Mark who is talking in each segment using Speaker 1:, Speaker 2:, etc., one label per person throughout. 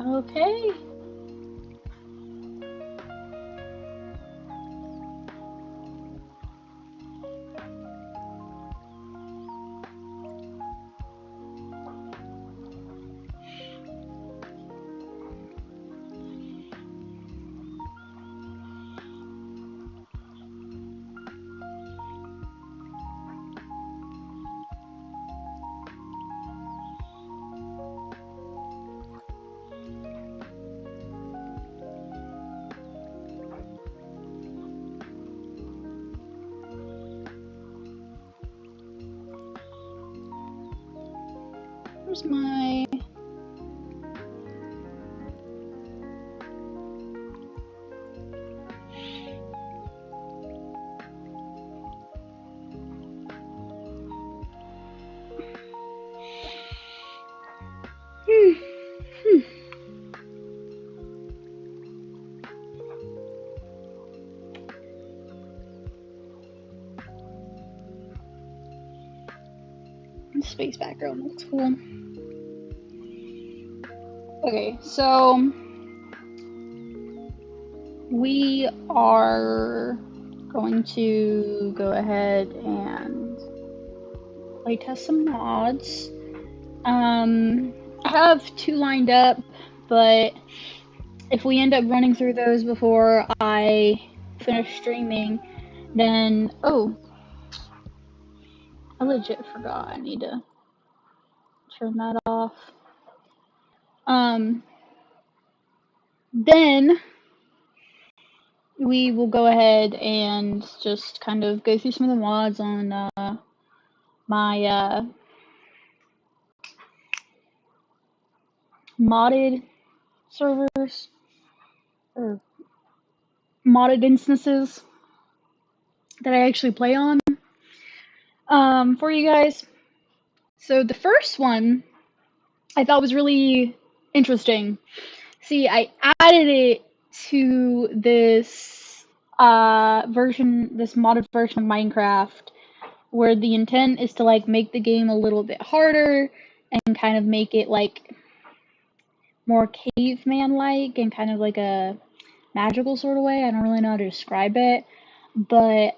Speaker 1: Okay. Where's my... Space background looks cool. Okay, so we are going to go ahead and playtest some mods. I have 2 lined up, but if we end up running through those before I finish streaming, then I legit forgot. I need to turn that off. Then we will go ahead and just kind of go through some of the mods on my modded servers or modded instances that I actually play on for you guys. So the first one I thought was really interesting. See, I added it to this this modded version of Minecraft, where the intent is to like make the game a little bit harder and kind of make it like more caveman-like and kind of like a magical sort of way. I don't really know how to describe it, but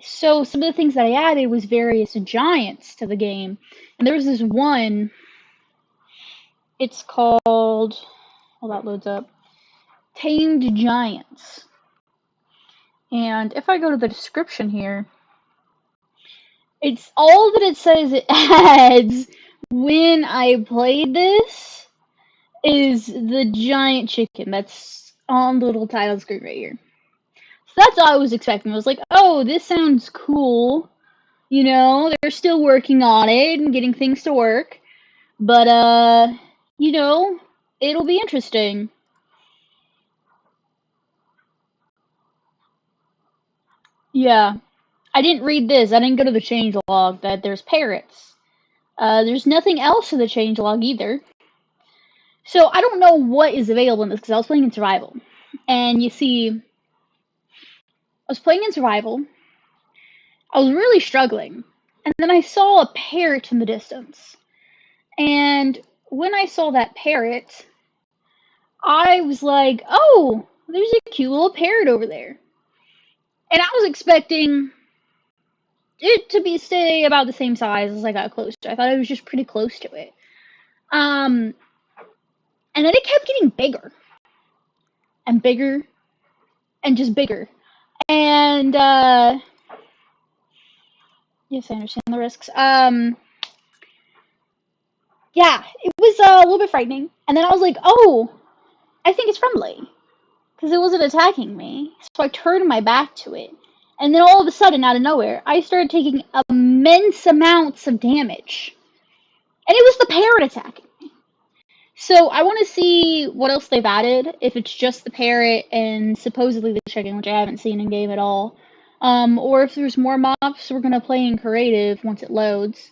Speaker 1: so some of the things that I added was various giants to the game, and there was this one. It's called, well, that loads up, Tamed Giants. And if I go to the description here, it's all that it says it adds when I played this is the giant chicken that's on the little title screen right here. So that's all I was expecting. I was like, oh, this sounds cool. You know, they're still working on it and getting things to work. But, you know, it'll be interesting. Yeah. I didn't read this. I didn't go to the changelog that there's parrots. There's nothing else in the changelog either. So I don't know what is available in this because I was playing in survival. And you see, I was playing in survival. I was really struggling. And then I saw a parrot in the distance. And when I saw that parrot, I was like, oh, there's a cute little parrot over there. And I was expecting it to stay about the same size as I got close to. I thought it was just pretty close to it. And then it kept getting bigger and bigger and just bigger. And yes, I understand the risks. Yeah, it was a little bit frightening. And then I was like, oh, I think it's friendly because it wasn't attacking me. So I turned my back to it. And then all of a sudden, out of nowhere, I started taking immense amounts of damage. And it was the parrot attacking me. So I want to see what else they've added, if it's just the parrot and supposedly the chicken, which I haven't seen in game at all. Or if there's more mobs, we're going to play in creative once it loads.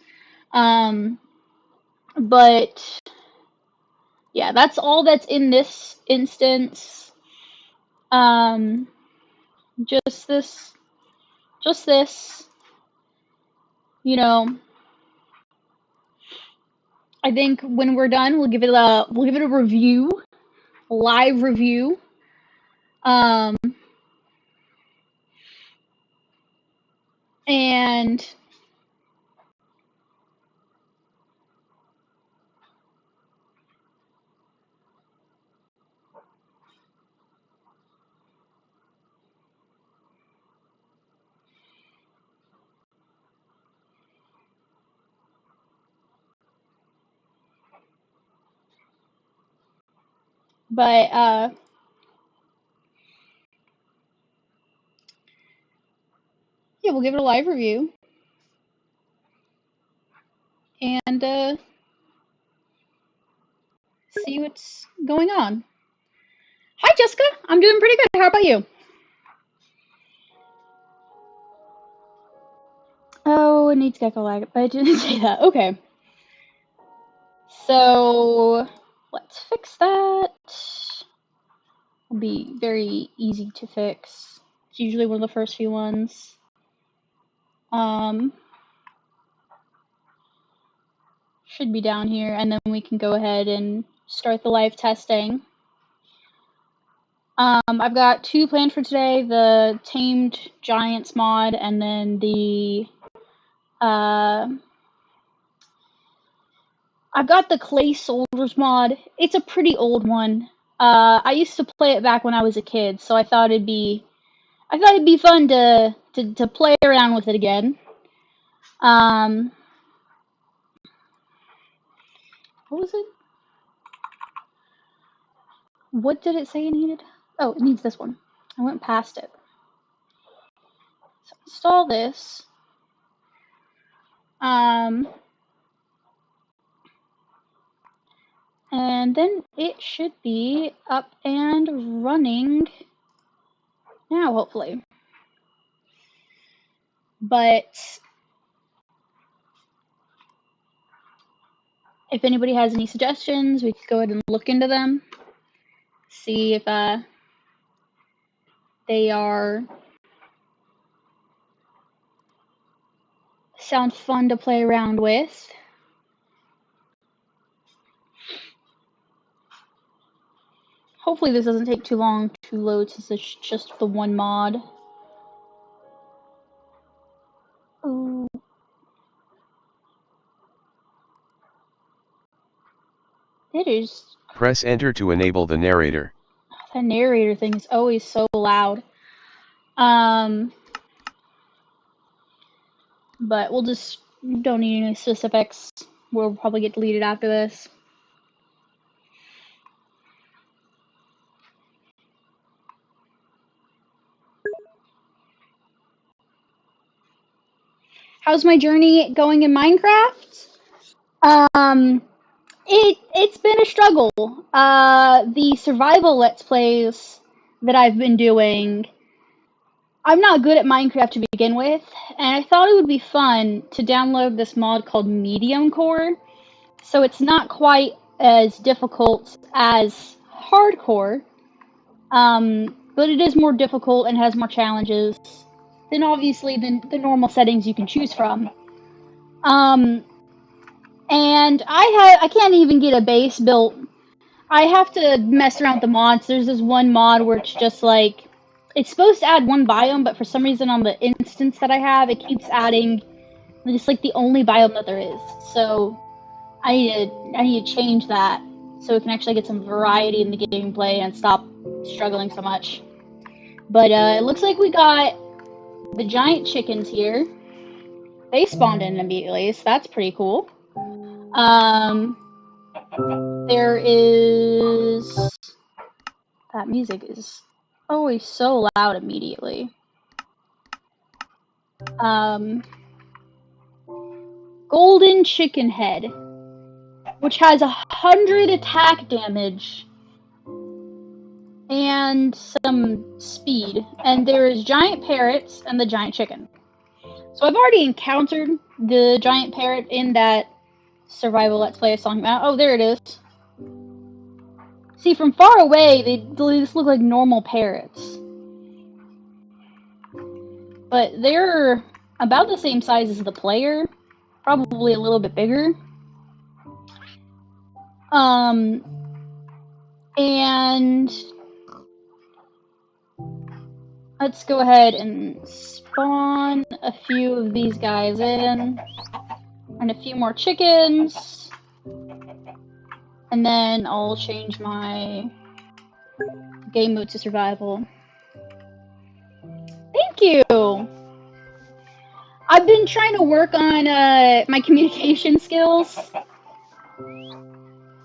Speaker 1: But yeah, that's all that's in this instance. Just this. You know, I think when we're done, we'll give it a review, a live review. And but yeah, we'll give it a live review. And see what's going on. Hi, Jessica. I'm doing pretty good. How about you? Oh, it needs gecko lag, but I didn't say that. Okay. So let's fix that. It'll be very easy to fix. It's usually one of the first few ones. Should be down here, and then we can go ahead and start the live testing. I've got 2 planned for today, the Tamed Giants mod, and then the I've got the Clay Soldiers mod. It's a pretty old one. I used to play it back when I was a kid, so I thought it'd be fun to play around with it again. What was it? What did it say it needed? Oh, it needs this one. I went past it. So install this. And then it should be up and running now, hopefully. But if anybody has any suggestions, we could go ahead and look into them. See if they sound fun to play around with. Hopefully this doesn't take too long to load since it's just the one mod. Oh. It is.
Speaker 2: Press enter to enable the narrator.
Speaker 1: That narrator thing is always so loud. But we'll just don't need any specifics. We'll probably get deleted after this. How's my journey going in Minecraft? It's been a struggle. The survival Let's Plays that I've been doing, I'm not good at Minecraft to begin with, and I thought it would be fun to download this mod called Medium Core. So it's not quite as difficult as Hardcore, but it is more difficult and has more challenges than obviously the normal settings you can choose from. And I can't even get a base built. I have to mess around with the mods. There's this one mod where it's just like, it's supposed to add one biome, but for some reason on the instance that I have, it keeps adding just like the only biome that there is. So I need to change that so we can actually get some variety in the gameplay and stop struggling so much. But it looks like we got the giant chickens here. They spawned in immediately, so that's pretty cool. There is... That music is always so loud immediately. Golden Chicken Head, which has 100 attack damage and some speed. And there's giant parrots and the giant chicken. So I've already encountered the giant parrot in that survival Let's Play I was talking about. Oh, there it is. See, from far away, they just look like normal parrots. But they're about the same size as the player. Probably a little bit bigger. And let's go ahead and spawn a few of these guys in, and a few more chickens, and then I'll change my game mode to survival. Thank you! I've been trying to work on my communication skills.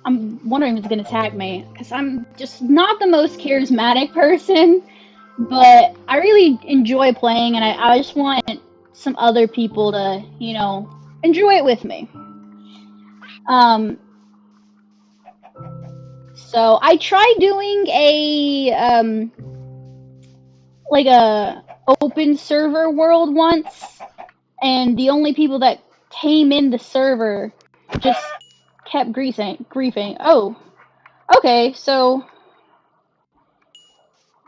Speaker 1: I'm wondering if it's gonna tag me, because I'm just not the most charismatic person, but I really enjoy playing, and I just want some other people to, you know, enjoy it with me. So I tried doing a, like a open server world once, and the only people that came in the server just kept griefing. Oh, okay, so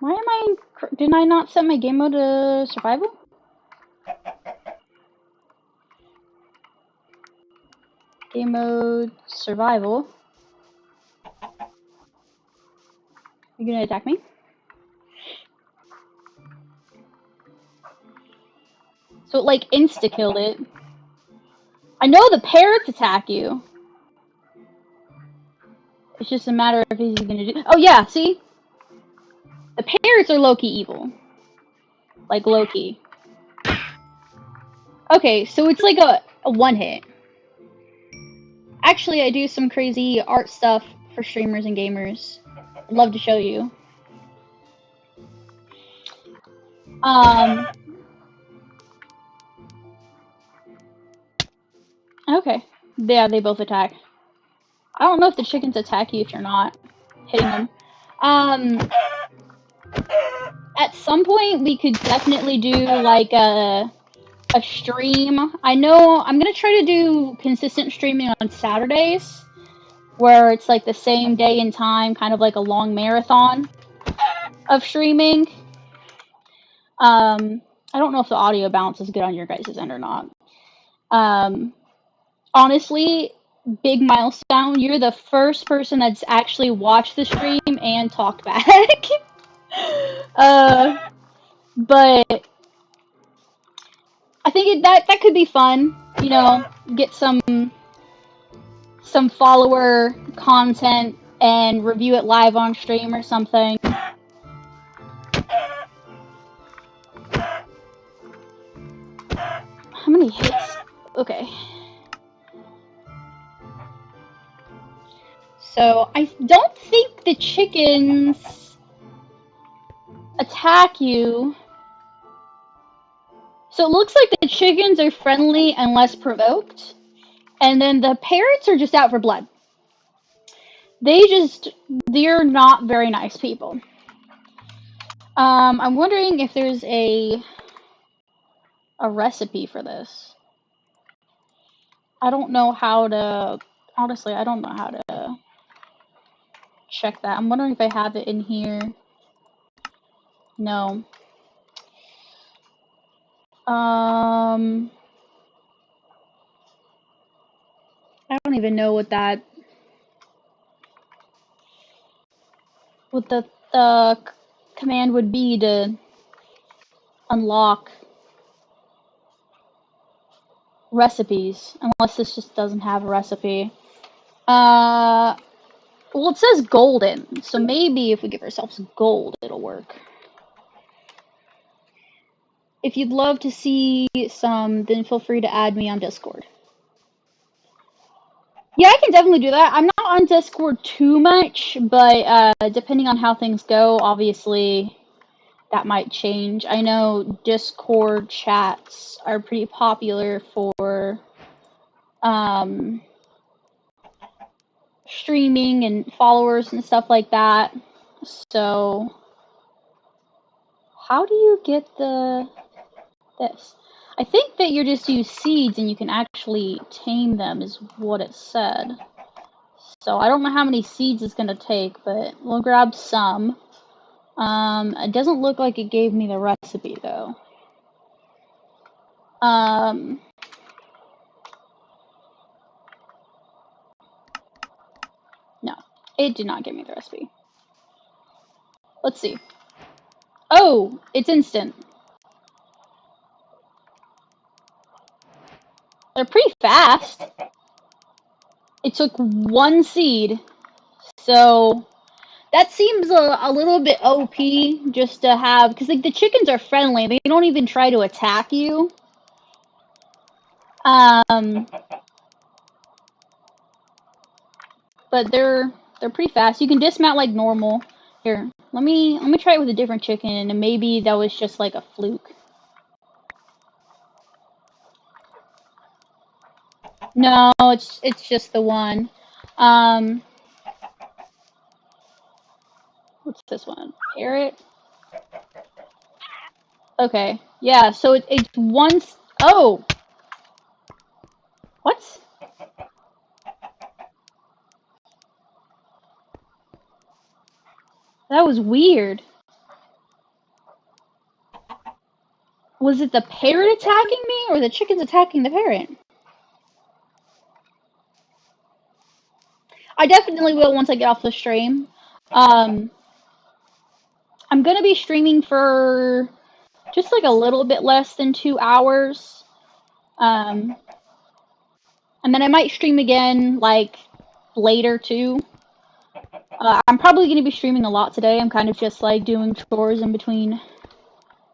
Speaker 1: why am I, didn't I not set my game mode to survival? Game mode survival. You gonna attack me? So it like insta-killed it. I know the parrots attack you. It's just a matter of if he's gonna do. Oh yeah, see? The parrots are low-key evil. Like low-key. Okay, so it's like a one hit. Actually, I do some crazy art stuff for streamers and gamers. I'd love to show you. Okay. Yeah, they both attack. I don't know if the chickens attack you if you're not hitting them. At some point, we could definitely do like a stream. I know I'm gonna try to do consistent streaming on Saturdays, where it's like the same day and time, kind of like a long marathon of streaming. I don't know if the audio bounce is good on your guys' end or not. Honestly, big milestone. You're the first person that's actually watched the stream and talked back. But I think that could be fun. You know, get some follower content and review it live on stream or something. How many hits? Okay. So I don't think the chickens attack you. So it looks like the chickens are friendly unless provoked. And then the parrots are just out for blood. They're not very nice people. I'm wondering if there's a recipe for this. I don't know how to, honestly, I don't know how to check that. I'm wondering if I have it in here. No. I don't even know what the command would be to unlock recipes, unless this just doesn't have a recipe. Well, it says golden, so maybe if we give ourselves gold, it'll work. If you'd love to see some, then feel free to add me on Discord. Yeah, I can definitely do that. I'm not on Discord too much, but depending on how things go, obviously that might change. I know Discord chats are pretty popular for streaming and followers and stuff like that. So, how do you get this? I think that you just use seeds and you can actually tame them, is what it said. So I don't know how many seeds it's gonna take, but we'll grab some. It doesn't look like it gave me the recipe though. It did not give me the recipe. Let's see. Oh, it's instant. They're pretty fast. It took 1 seed. So that seems a little bit OP just to have, because like the chickens are friendly. They don't even try to attack you. But they're pretty fast. You can dismount like normal. Here, let me try it with a different chicken, and maybe that was just like a fluke. No, it's just the one. What's this one? Parrot. Okay, yeah. So it's once. Oh, what? That was weird. Was it the parrot attacking me, or the chickens attacking the parrot? I definitely will once I get off the stream. I'm gonna be streaming for just like a little bit less than 2 hours. And then I might stream again like later too. I'm probably gonna be streaming a lot today. I'm kind of just like doing chores in between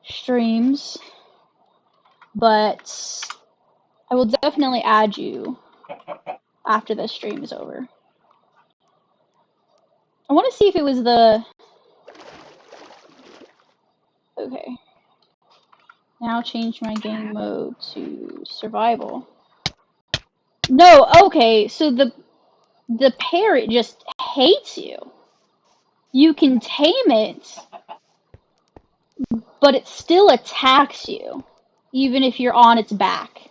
Speaker 1: streams. But I will definitely add you after this stream is over. I want to see if it was the... Okay. Now change my game mode to survival. No, okay, so the parrot just hates you. You can tame it, but it still attacks you, even if you're on its back.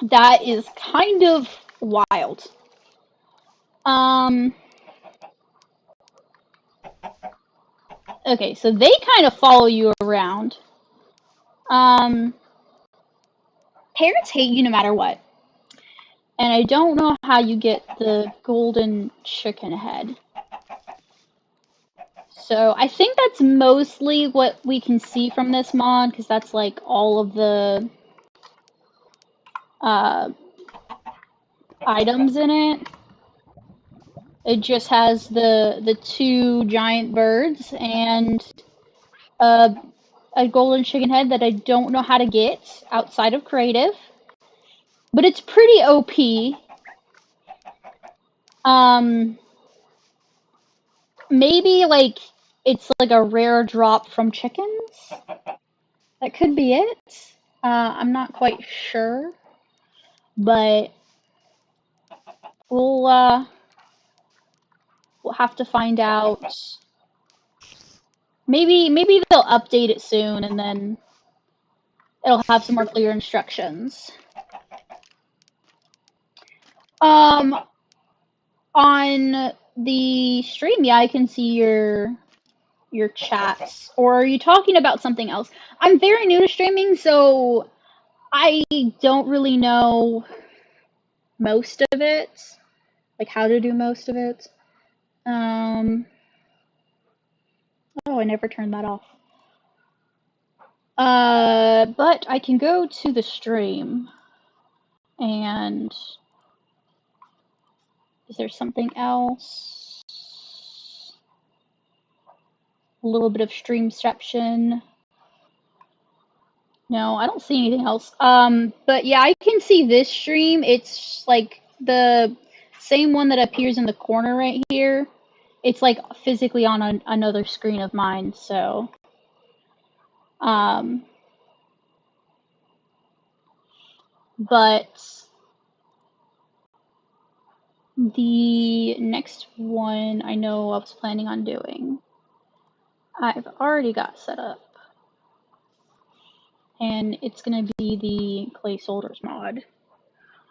Speaker 1: That is kind of wild. Okay, so they kind of follow you around. Parrots hate you no matter what. And I don't know how you get the golden chicken head. So I think that's mostly what we can see from this mod, because that's like all of the items in it. It just has the 2 giant birds and a golden chicken head that I don't know how to get outside of creative. But it's pretty OP. Maybe like it's like a rare drop from chickens. That could be it. I'm not quite sure, but we'll have to find out. Maybe they'll update it soon, and then it'll have some more clear instructions. On the stream, yeah, I can see your chats. Or are you talking about something else? I'm very new to streaming, so I don't really know most of it, like how to do most of it. Oh, I never turned that off. But I can go to the stream, and is there something else? A little bit of streamception. No, I don't see anything else. But yeah, I can see this stream. It's like the same one that appears in the corner right here. It's like physically on another screen of mine, so but the next one I know I was planning on doing, I've already got set up, and it's gonna be the clay soldiers mod.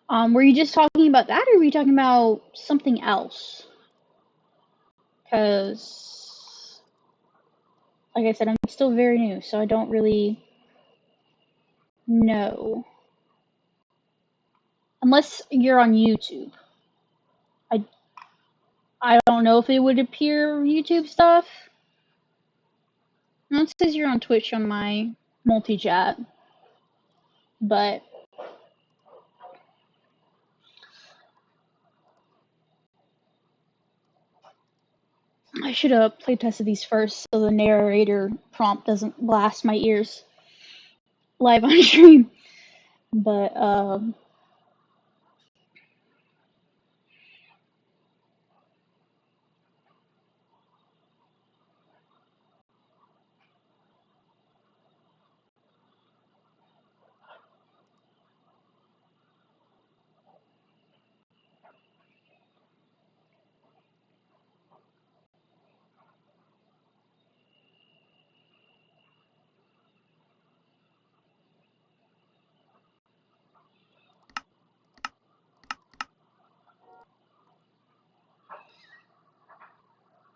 Speaker 1: Were you just talking about that, or were you talking about something else? Because, like I said, I'm still very new, so I don't really know. Unless you're on YouTube. I don't know if it would appear YouTube stuff. No, it says you're on Twitch on my multi-chat, but I should have playtested these first so the narrator prompt doesn't blast my ears live on stream. But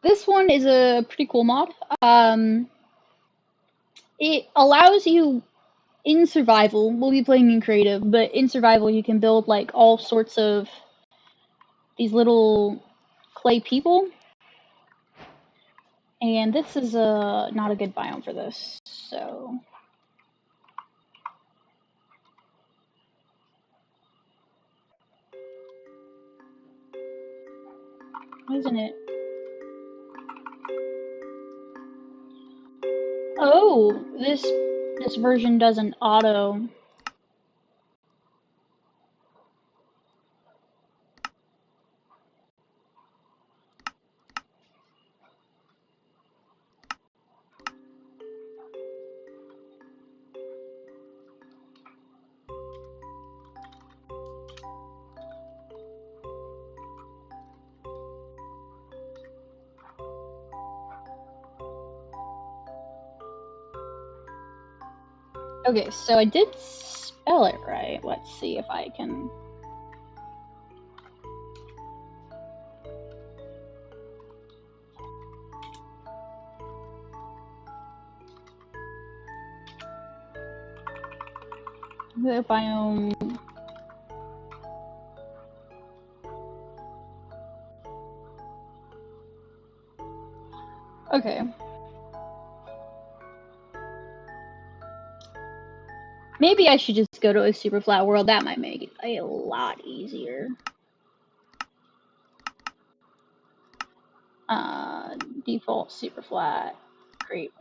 Speaker 1: this one is a pretty cool mod. It allows you in survival, we'll be playing in creative, but in survival you can build like all sorts of these little clay people. And this is not a good biome for this, so why isn't it? Oh, this version does an auto. Okay, so I did spell it right. Let's see if I can. The biome. Okay. Maybe I should just go to a super flat world. That might make it a lot easier. Default super flat. Great.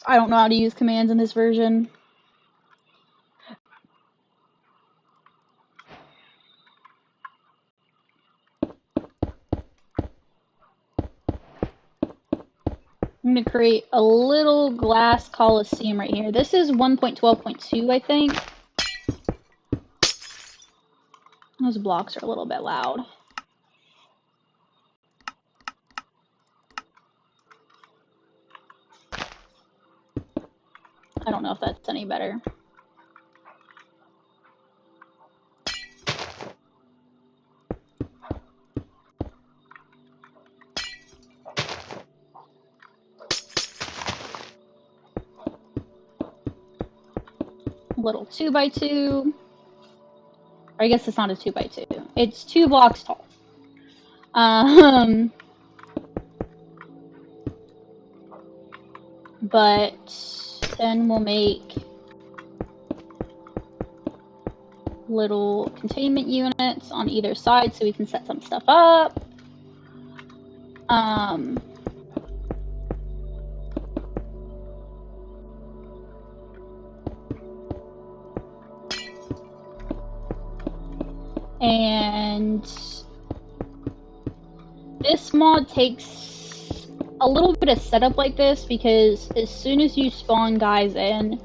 Speaker 1: I don't know how to use commands in this version. I'm going to create a little glass coliseum right here. This is 1.12.2, I think. Those blocks are a little bit loud. I don't know if that's any better. Little 2x2. Or I guess it's not a 2x2. It's 2 blocks tall. But then we'll make little containment units on either side so we can set some stuff up. And this mod takes a little bit of setup like this because as soon as you spawn guys in,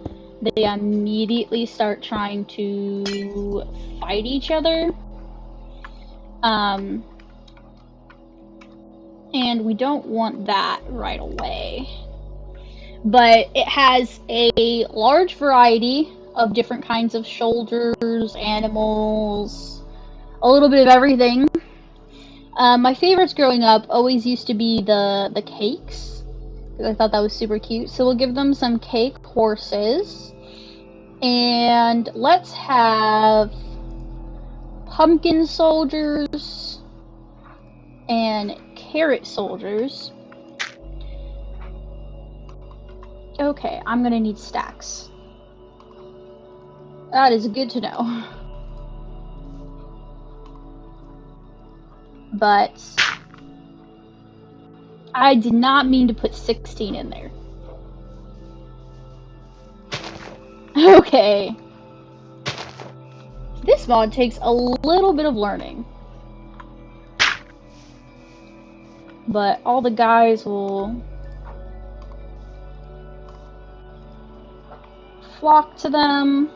Speaker 1: they immediately start trying to fight each other. And we don't want that right away. But it has a large variety of different kinds of soldiers, animals, a little bit of everything. My favorites growing up always used to be the cakes, because I thought that was super cute. So we'll give them some cake horses. And let's have pumpkin soldiers. and carrot soldiers. Okay, I'm gonna need stacks. That is good to know. But I did not mean to put 16 in there. Okay. This mod takes a little bit of learning. But all the guys will flock to them.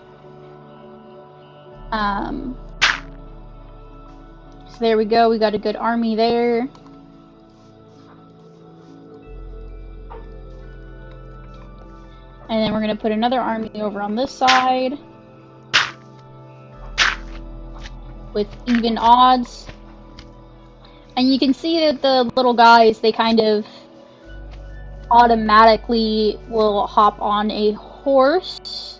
Speaker 1: So there we go, we got a good army there. And then we're going to put another army over on this side with even odds. And you can see that the little guys, they kind of automatically will hop on a horse.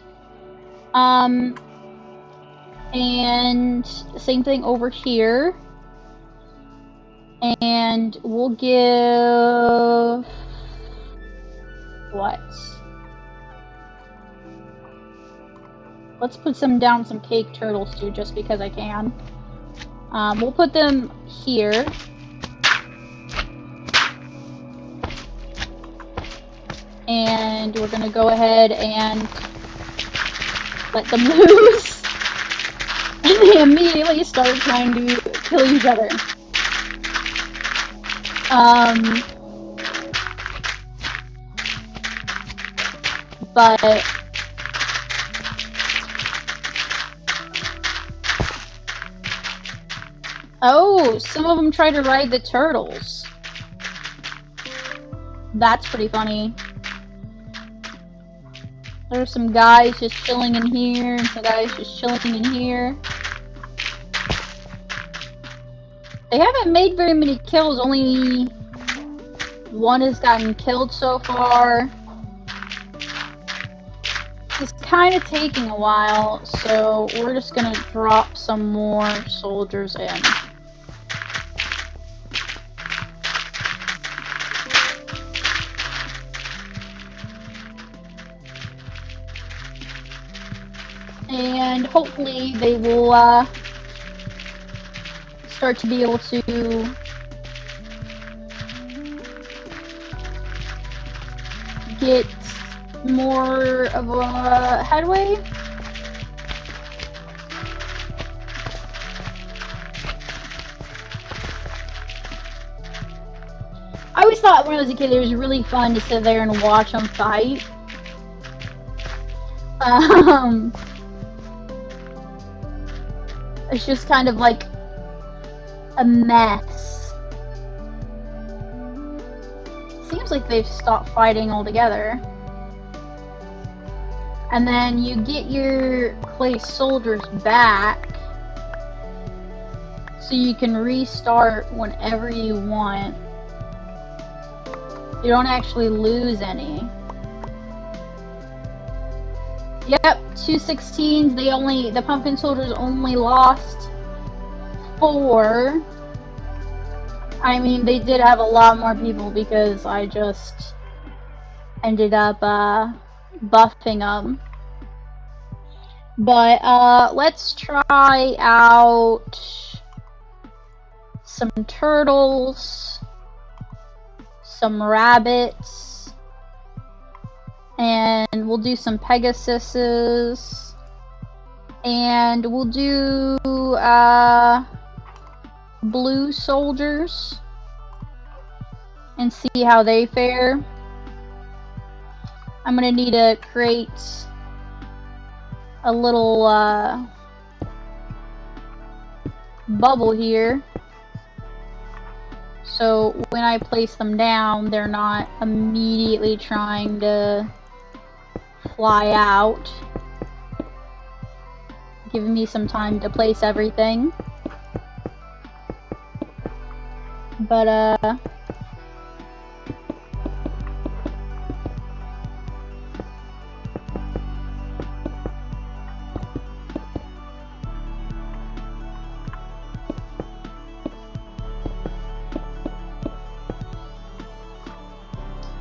Speaker 1: And same thing over here. And we'll give... what? Let's put some down some cake turtles too, just because I can. We'll put them here. And we're gonna go ahead and let them loose. And they immediately start trying to kill each other. But oh, some of them try to ride the turtles. That's pretty funny. There's some guys just chilling in here, and some guys just chilling in here. They haven't made very many kills, only one has gotten killed so far. It's kind of taking a while, so we're just gonna drop some more soldiers in. And hopefully they will start to be able to get more of a headway. I always thought when I was a kid it was really fun to sit there and watch them fight. It's just kind of like a mess. Seems like they've stopped fighting altogether. And then you get your clay soldiers back, so you can restart whenever you want. You don't actually lose any. Yep, 216s. The pumpkin soldiers only lost 4. I mean, they did have a lot more people because I just ended up buffing them. But let's try out some turtles, some rabbits, and we'll do some Pegasuses, and we'll do blue soldiers and see how they fare. I'm gonna need to create a little bubble here, so when I place them down, they're not immediately trying to fly out, giving me some time to place everything. But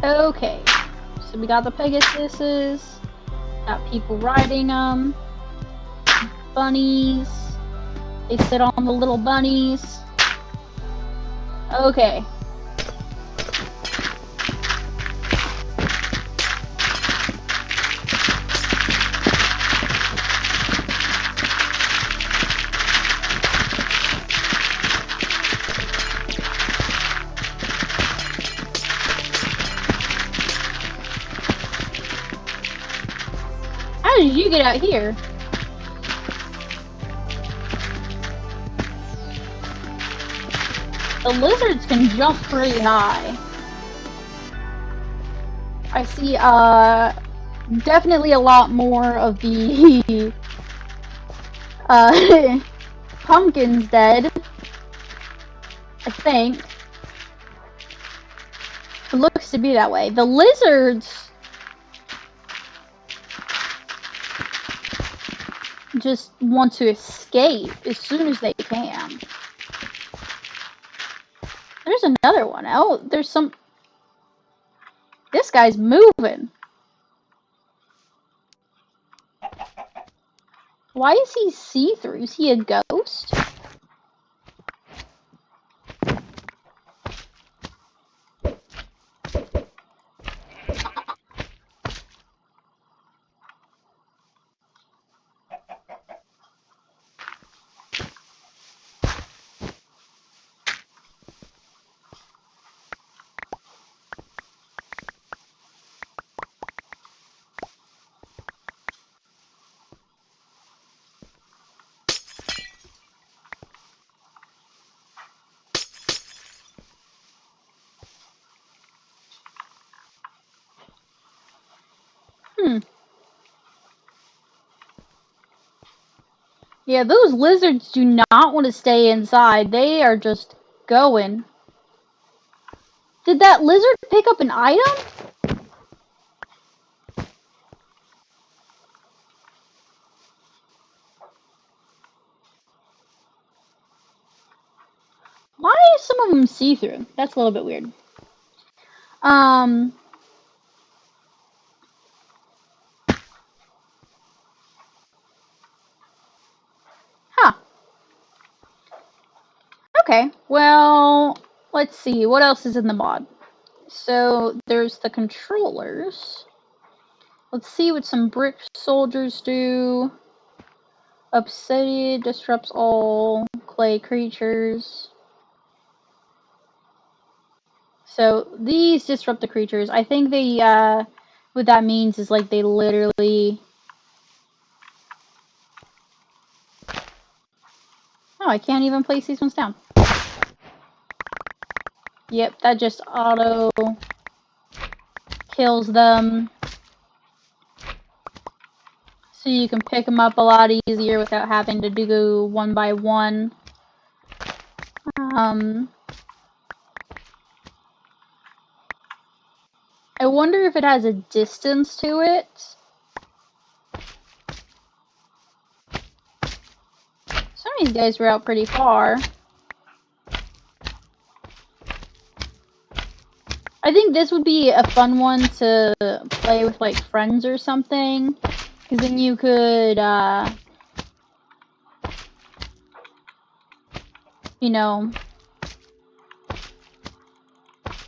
Speaker 1: Okay, so we got the Pegasuses, got people riding them, bunnies, they sit on the little bunnies. Okay. How did you get out here? The lizards can jump pretty high. I see, definitely a lot more of the, pumpkins dead. I think. It looks to be that way. The lizards just want to escape as soon as they can. There's another one. Oh, there's some... This guy's moving. Why is he see-through? Is he a ghost? Yeah, those lizards do not want to stay inside. They are just going. Did that lizard pick up an item? Why is some of them see-through? That's a little bit weird. Huh. Okay, well, let's see. What else is in the mod? So, there's the controllers. Let's see what some brick soldiers do. Obsidian disrupts all clay creatures. So, these disrupt the creatures. I think they, what that means is, like, they literally... Oh, I can't even place these ones down. Yep, that just auto kills them. So you can pick them up a lot easier without having to do one by one. I wonder if it has a distance to it. Some of these guys were out pretty far. I think this would be a fun one to play with, like, friends or something. Because then you could, you know,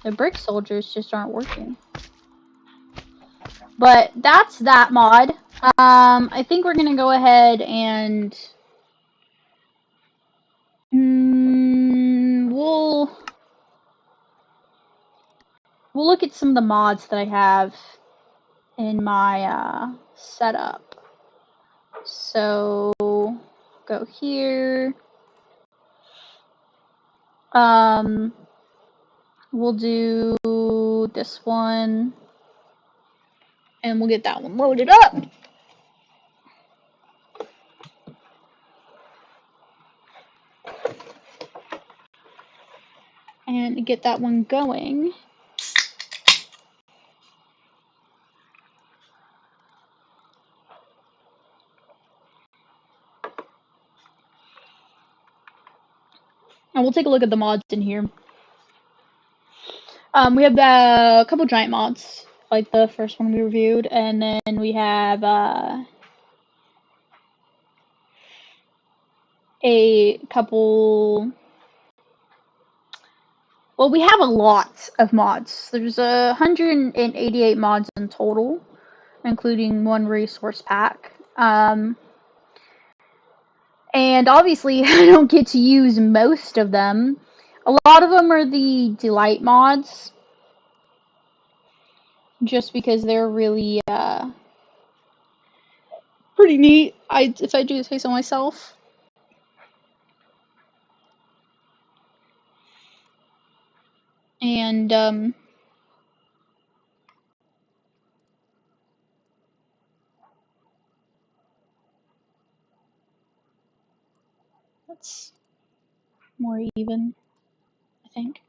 Speaker 1: the brick soldiers just aren't working. But that's that mod. I think we're gonna go ahead and we'll look at some of the mods that I have in my setup. So go here. We'll do this one, and we'll get that one loaded up. And get that one going. And we'll take a look at the mods in here. We have a couple giant mods, like the first one we reviewed, and then we have a couple. Well, we have a lot of mods. There's 188 mods in total, including one resource pack. And obviously, I don't get to use most of them. A lot of them are the delight mods, just because they're really pretty neat. If I do say so myself. And that's more even, I think.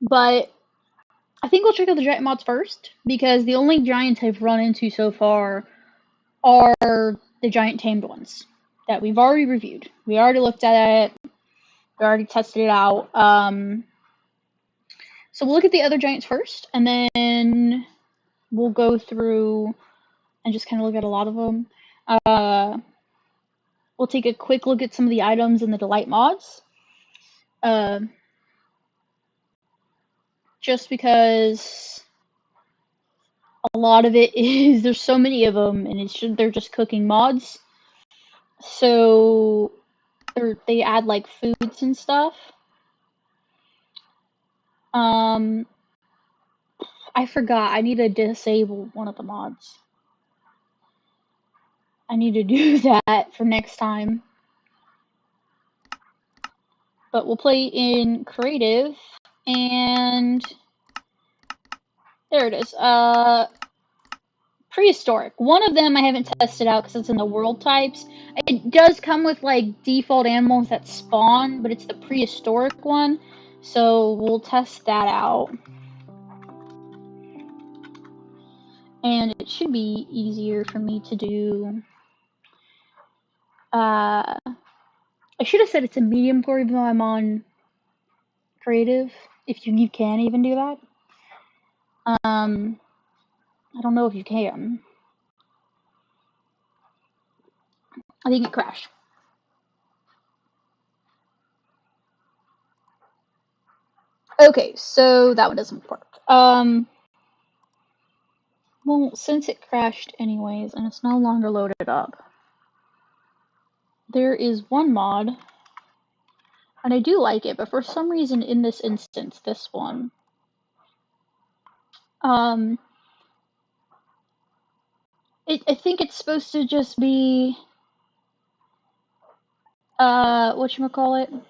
Speaker 1: But I think we'll check out the giant mods first, because the only giants I've run into so far are the giant tamed ones that we've already reviewed. We already looked at it. We already tested it out. So we'll look at the other giants first, and then we'll go through and just kind of look at a lot of them. We'll take a quick look at some of the items in the delight mods. Just because a lot of it is, there's so many of them, and they're just cooking mods. So they add like foods and stuff. I forgot. I need to disable one of the mods. I need to do that for next time. But we'll play in creative, and there it is. Prehistoric. One of them I haven't tested out because it's in the world types. It does come with like default animals that spawn, but it's the prehistoric one. So we'll test that out. And it should be easier for me to do. I should have said it's a medium core, even though I'm on creative. If you can even do that. I don't know if you can. I think it crashed. Okay, so that one doesn't work. Well, since it crashed anyways, and it's no longer loaded up, there is one mod, and I do like it, but for some reason in this instance, this one, I think it's supposed to just be, whatchamacallit,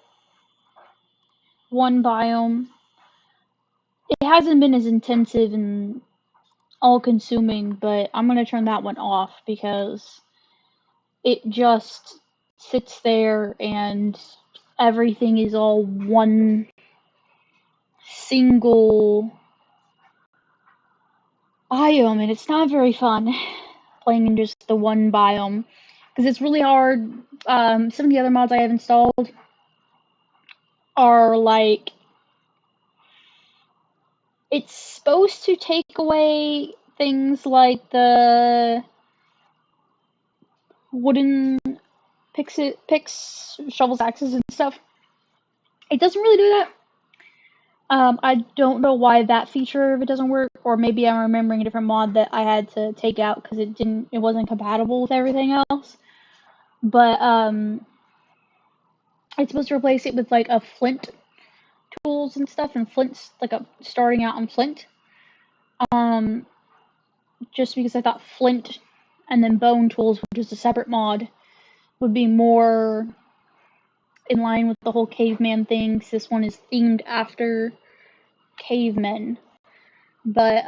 Speaker 1: one biome. It hasn't been as intensive and all-consuming, but I'm gonna turn that one off because it just sits there and everything is all one single biome, and it's not very fun playing in just the one biome because it's really hard. Some of the other mods I have installed are like, it's supposed to take away things like the wooden picks, shovels, axes, and stuff. It doesn't really do that. I don't know why that feature of it doesn't work, or maybe I'm remembering a different mod that I had to take out because it wasn't compatible with everything else. But it's supposed to replace it with like a flint tools and stuff, and flint's like starting out on flint. Just because I thought flint and then bone tools, which is a separate mod, would be more in line with the whole caveman thing, because this one is themed after cavemen. But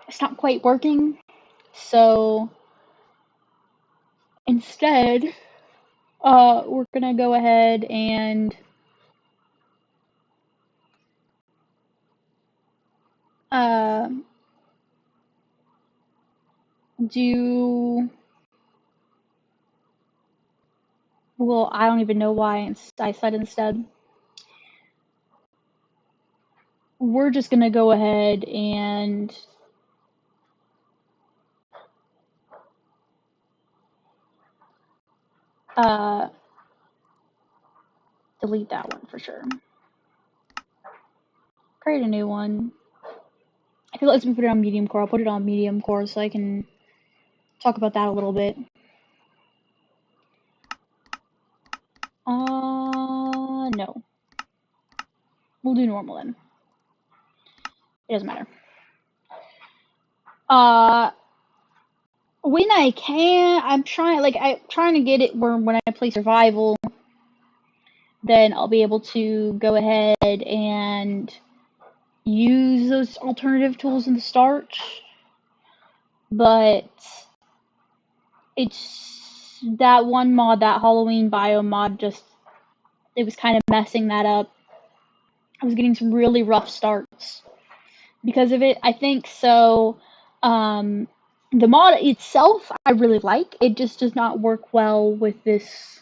Speaker 1: it's not quite working. So instead, We're gonna go ahead and do. Well, I don't even know why I said instead. We're just gonna go ahead and delete that one for sure. Create a new one. If it lets me put it on medium core, I'll put it on medium core so I can talk about that a little bit. No. We'll do normal then. It doesn't matter. When I can, I'm trying to get it where when I play survival, then I'll be able to go ahead and use those alternative tools in the start. But it's that one mod, that Halloween biome mod, it was kind of messing that up. I was getting some really rough starts because of it, I think. So, the mod itself, I really like. It just does not work well with this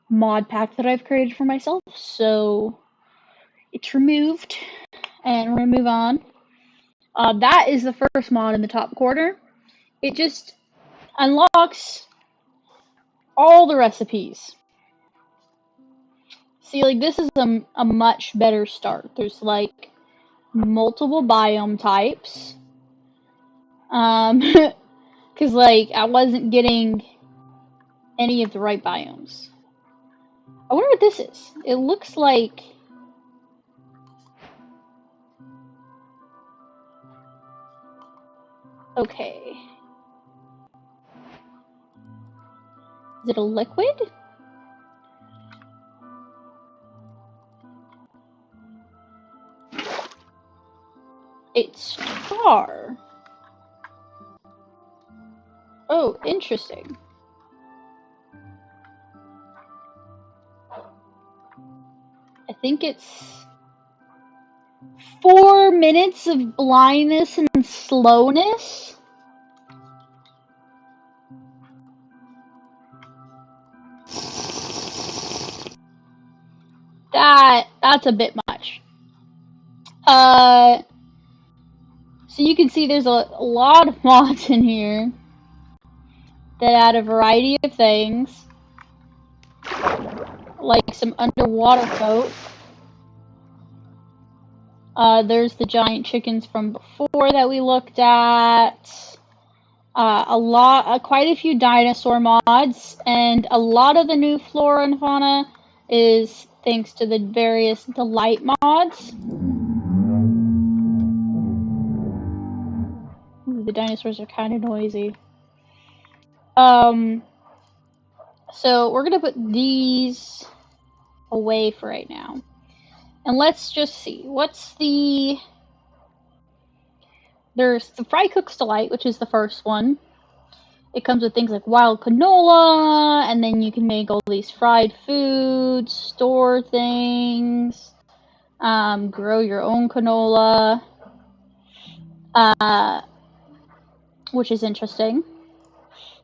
Speaker 1: mod pack that I've created for myself. So, it's removed, and we're gonna move on. That is the first mod in the top corner. It just unlocks all the recipes. See, like, this is a much better start. There's, like, multiple biome types. Because, like, I wasn't getting any of the right biomes. I wonder what this is. It looks like... Okay. Is it a liquid? It's tar. Oh, interesting. I think it's 4 minutes of blindness and slowness. That's a bit much. So you can see there's a lot of mods in here that add a variety of things, like some underwater folk. There's the giant chickens from before that we looked at. Quite a few dinosaur mods, and a lot of the new flora and fauna is thanks to the various delight mods. Ooh, the dinosaurs are kind of noisy. So we're gonna put these away for right now. And let's just see, there's the Fry Cook's Delight, which is the first one. It comes with things like wild canola, and then you can make all these fried foods, store things, grow your own canola, which is interesting.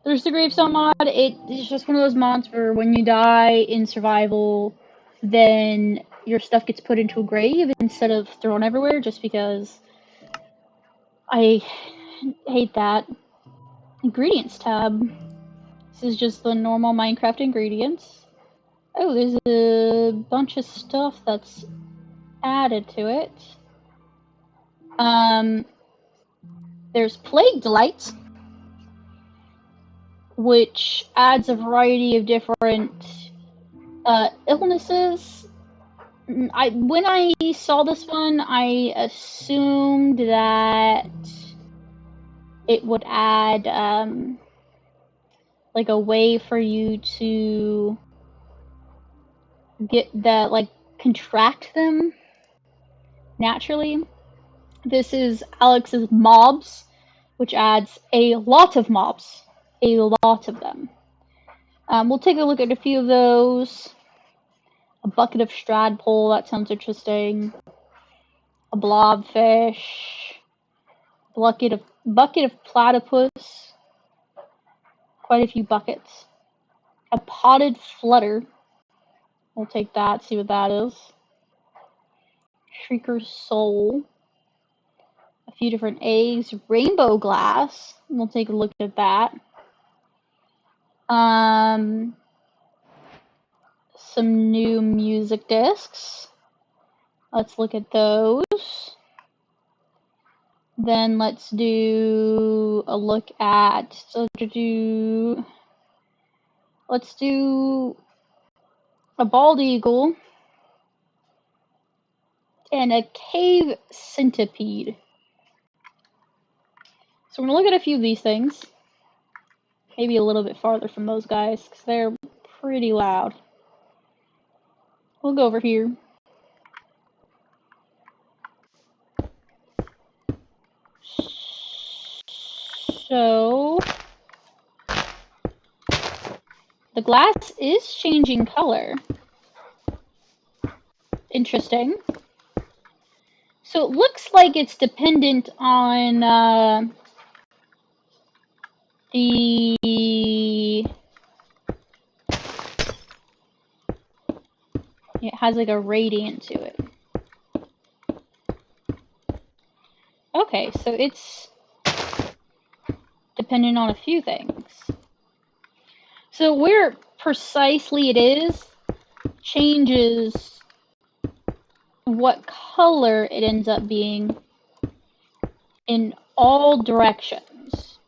Speaker 1: There's the Gravestone mod. It's just one of those mods where when you die in survival, then your stuff gets put into a grave instead of thrown everywhere, just because I hate that. Ingredients tab. This is just the normal Minecraft ingredients. Oh, there's a bunch of stuff that's added to it. There's Plague Delight, which adds a variety of different illnesses. When I saw this one, I assumed that it would add like a way for you to get that, like, contract them naturally. This is Alex's mobs, which adds a lot of mobs. A lot of them. We'll take a look at a few of those. A bucket of stradpole, that sounds interesting. A blobfish. Bucket of platypus. Quite a few buckets. A potted flutter. We'll take that, see what that is. Shrieker's soul. A few different eggs. Rainbow glass. We'll take a look at that. Some new music discs. Let's look at those. Then let's do a look at, let's do a bald eagle and a cave centipede. So we're going to look at a few of these things. Maybe a little bit farther from those guys, because they're pretty loud. We'll go over here. So the glass is changing color. Interesting. So it looks like it's dependent on it has like a radiant to it. Okay, so it's dependent on a few things. So where precisely it is changes what color it ends up being in all directions.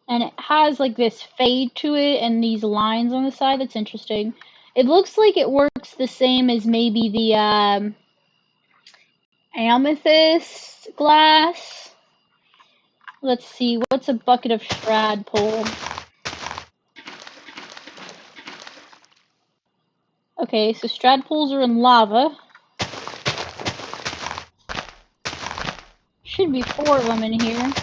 Speaker 1: And it has like this fade to it and these lines on the side. That's interesting. It looks like it works the same as maybe the amethyst glass. Let's see, what's a bucket of stradpole? Okay, so stradpoles are in lava. Should be 4 of them in here.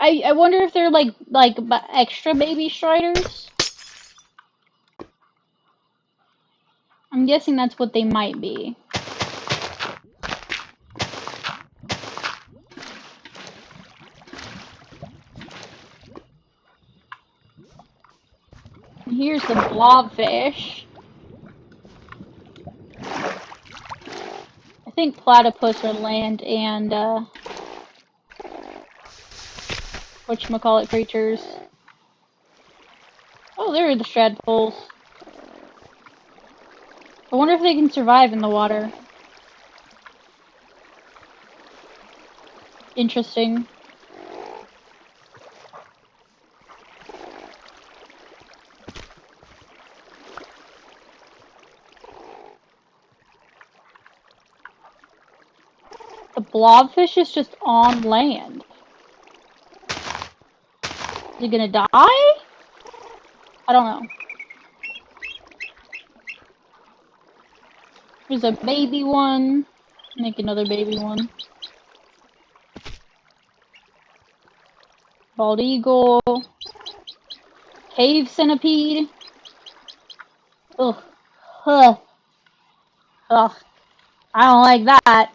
Speaker 1: I wonder if they're like extra baby striders. I'm guessing that's what they might be. And here's the blobfish. I think platypus are land and whatchamacallit creatures. Oh, there are the stradpoles. I wonder if they can survive in the water. Interesting. The blobfish is just on land. Is he gonna die? I don't know. There's a baby one. Make another baby one. Bald eagle. Cave centipede. Ugh. Ugh. Ugh. I don't like that.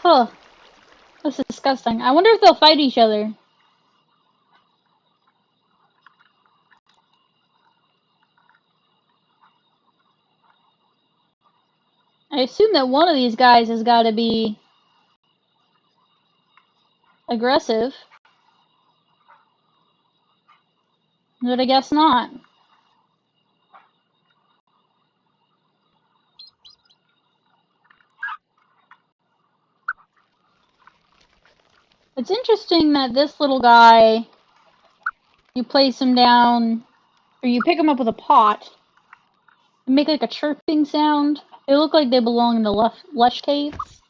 Speaker 1: Huh. That's disgusting. I wonder if they'll fight each other. I assume that one of these guys has got to be aggressive. But I guess not. It's interesting that this little guy, you place him down, or you pick him up with a pot, They make like a chirping sound. They look like they belong in the lush caves.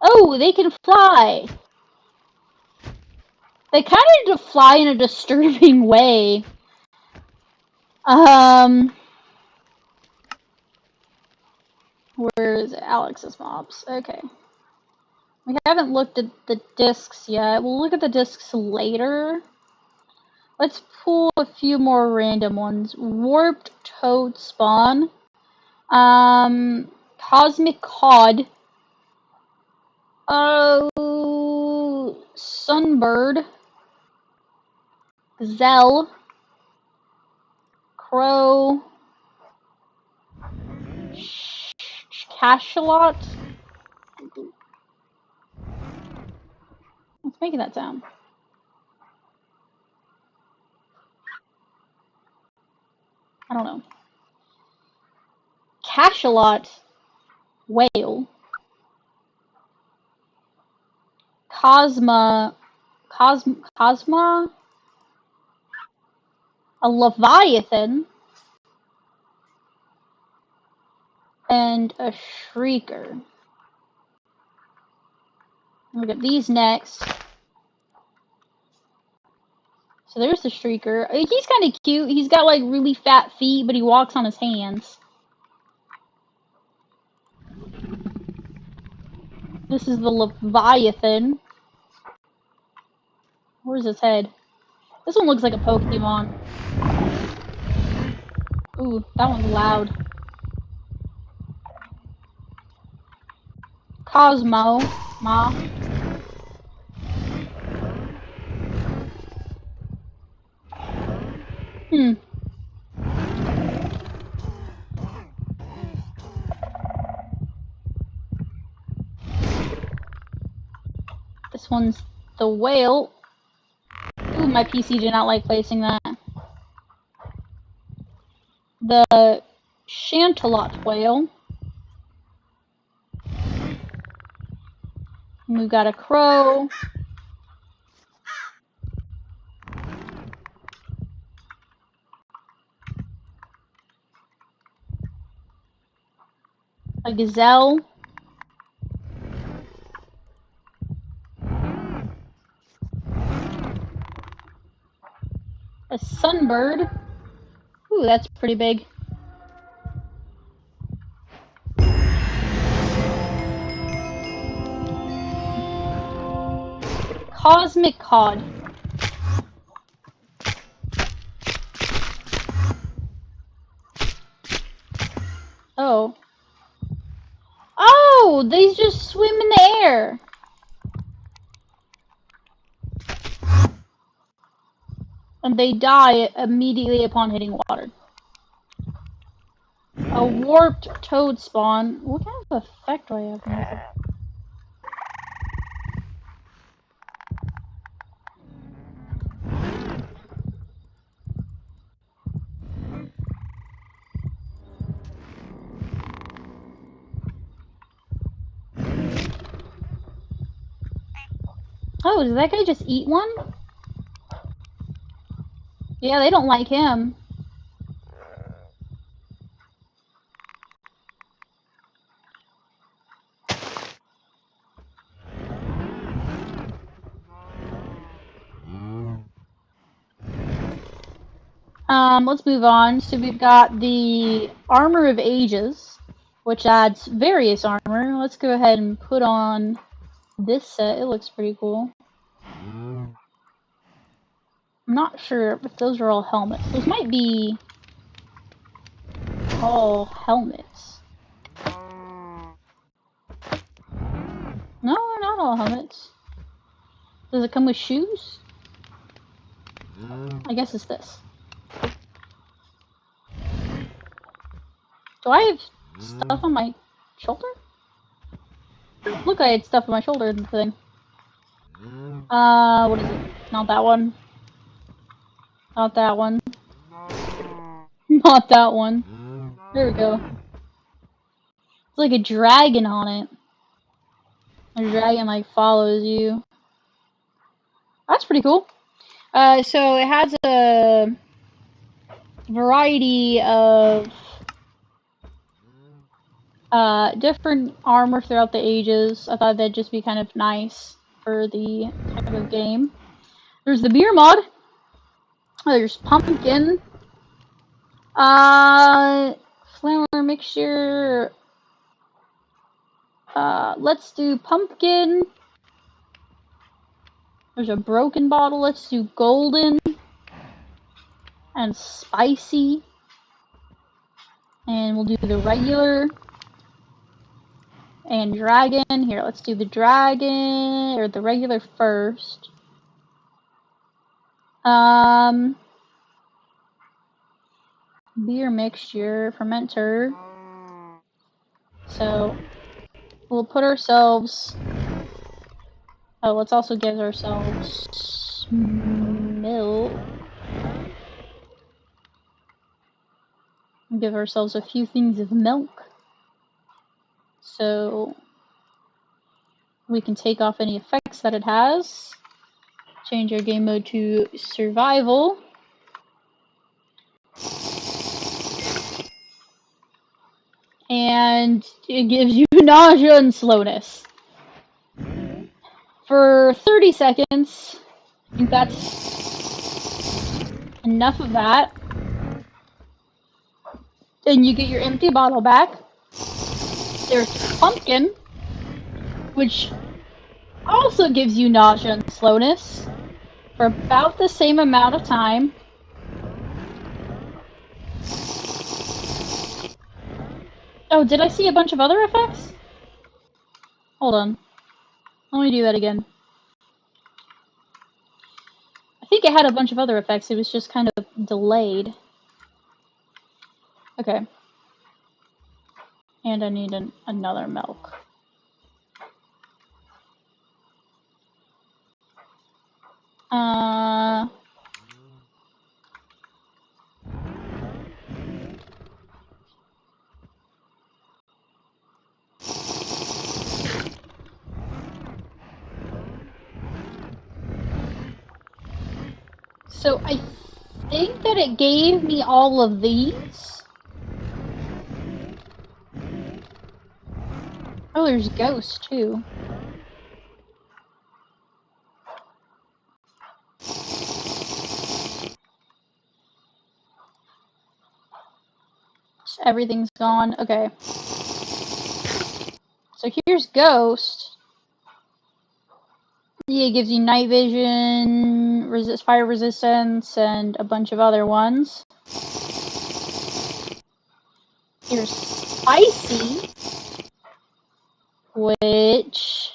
Speaker 1: Oh, they can fly! They kind of fly in a disturbing way. Where is Alex's mobs? Okay. We haven't looked at the discs yet. We'll look at the discs later. Let's pull a few more random ones. Warped Toad Spawn. Cosmic Cod. Oh, Sunbird. Gazelle. Crow. Cachalot. What's making that sound? I don't know. Cachalot. Whale. Cosma. Cosma? A Leviathan. And a Shrieker. Look at these next. So there's the Shrieker. He's kind of cute. He's got like really fat feet, but he walks on his hands. This is the Leviathan. Where's his head? This one looks like a Pokemon. Ooh, that one's loud. Cosmo. Ma. This one's the whale. Ooh, my PC did not like placing that. The Chantalot whale. And we've got a crow. A gazelle. A sunbird. Ooh, that's pretty big. Cosmic cod. Oh. Oh, they just swim in the air. And they die immediately upon hitting water. A warped toad spawn. What kind of effect do I have on this? Oh, did that guy just eat one? Yeah, they don't like him. Let's move on. So we've got the Armor of Ages, which adds various armor. Let's go ahead and put on this set. It looks pretty cool. I'm not sure if those are all helmets. Those might be all helmets. No, they're not all helmets. Does it come with shoes? I guess it's this. Do I have stuff on my shoulder? Look, I had stuff on my shoulder in the thing. What is it? Not that one. Not that one. Not that one. There we go. It's like a dragon on it. A dragon like follows you. That's pretty cool. So it has a variety of different armor throughout the ages. I thought that'd just be kind of nice for the type of game. There's the beer mod. There's pumpkin. Flour mixture. Let's do pumpkin. There's a broken bottle. Let's do golden and spicy. And we'll do the regular and dragon. Here, let's do the dragon or the regular first. Beer mixture, fermenter. So we'll put ourselves. Oh, let's also give ourselves milk. Give ourselves a few things of milk. So we can take off any effects that it has. Change our game mode to survival. And it gives you nausea and slowness. For 30 seconds, I think that's enough of that. Then you get your empty bottle back. There's pumpkin, which also gives you nausea and slowness for about the same amount of time. Oh, did I see a bunch of other effects? Hold on. Let me do that again. I think it had a bunch of other effects, it was just kind of delayed. Okay. And I need another milk. So I think that it gave me all of these. Oh, there's ghosts too. Everything's gone. Okay. So here's Ghost. Yeah, it gives you night vision, fire resistance, and a bunch of other ones. Here's Spicy, which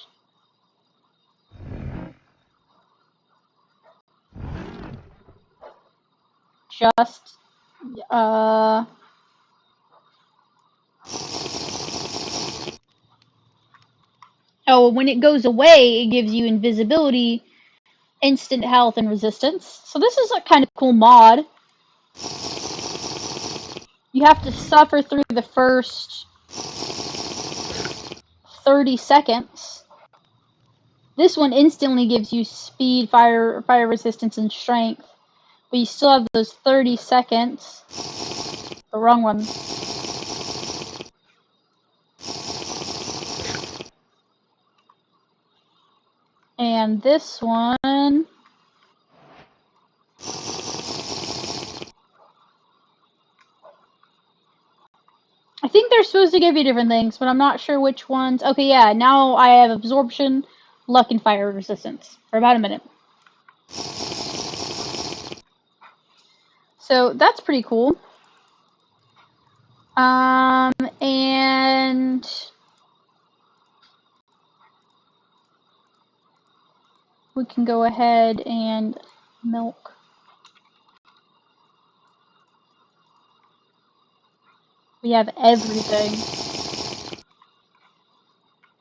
Speaker 1: just oh, when it goes away, it gives you invisibility, instant health, and resistance. So this is a kind of cool mod. You have to suffer through the first 30 seconds. This one instantly gives you speed, fire resistance, and strength. But you still have those 30 seconds. The wrong one. And this one... I think they're supposed to give you different things, but I'm not sure which ones. Okay, yeah, now I have absorption, luck, and fire resistance for about a minute. So that's pretty cool. And we can go ahead and milk. We have everything.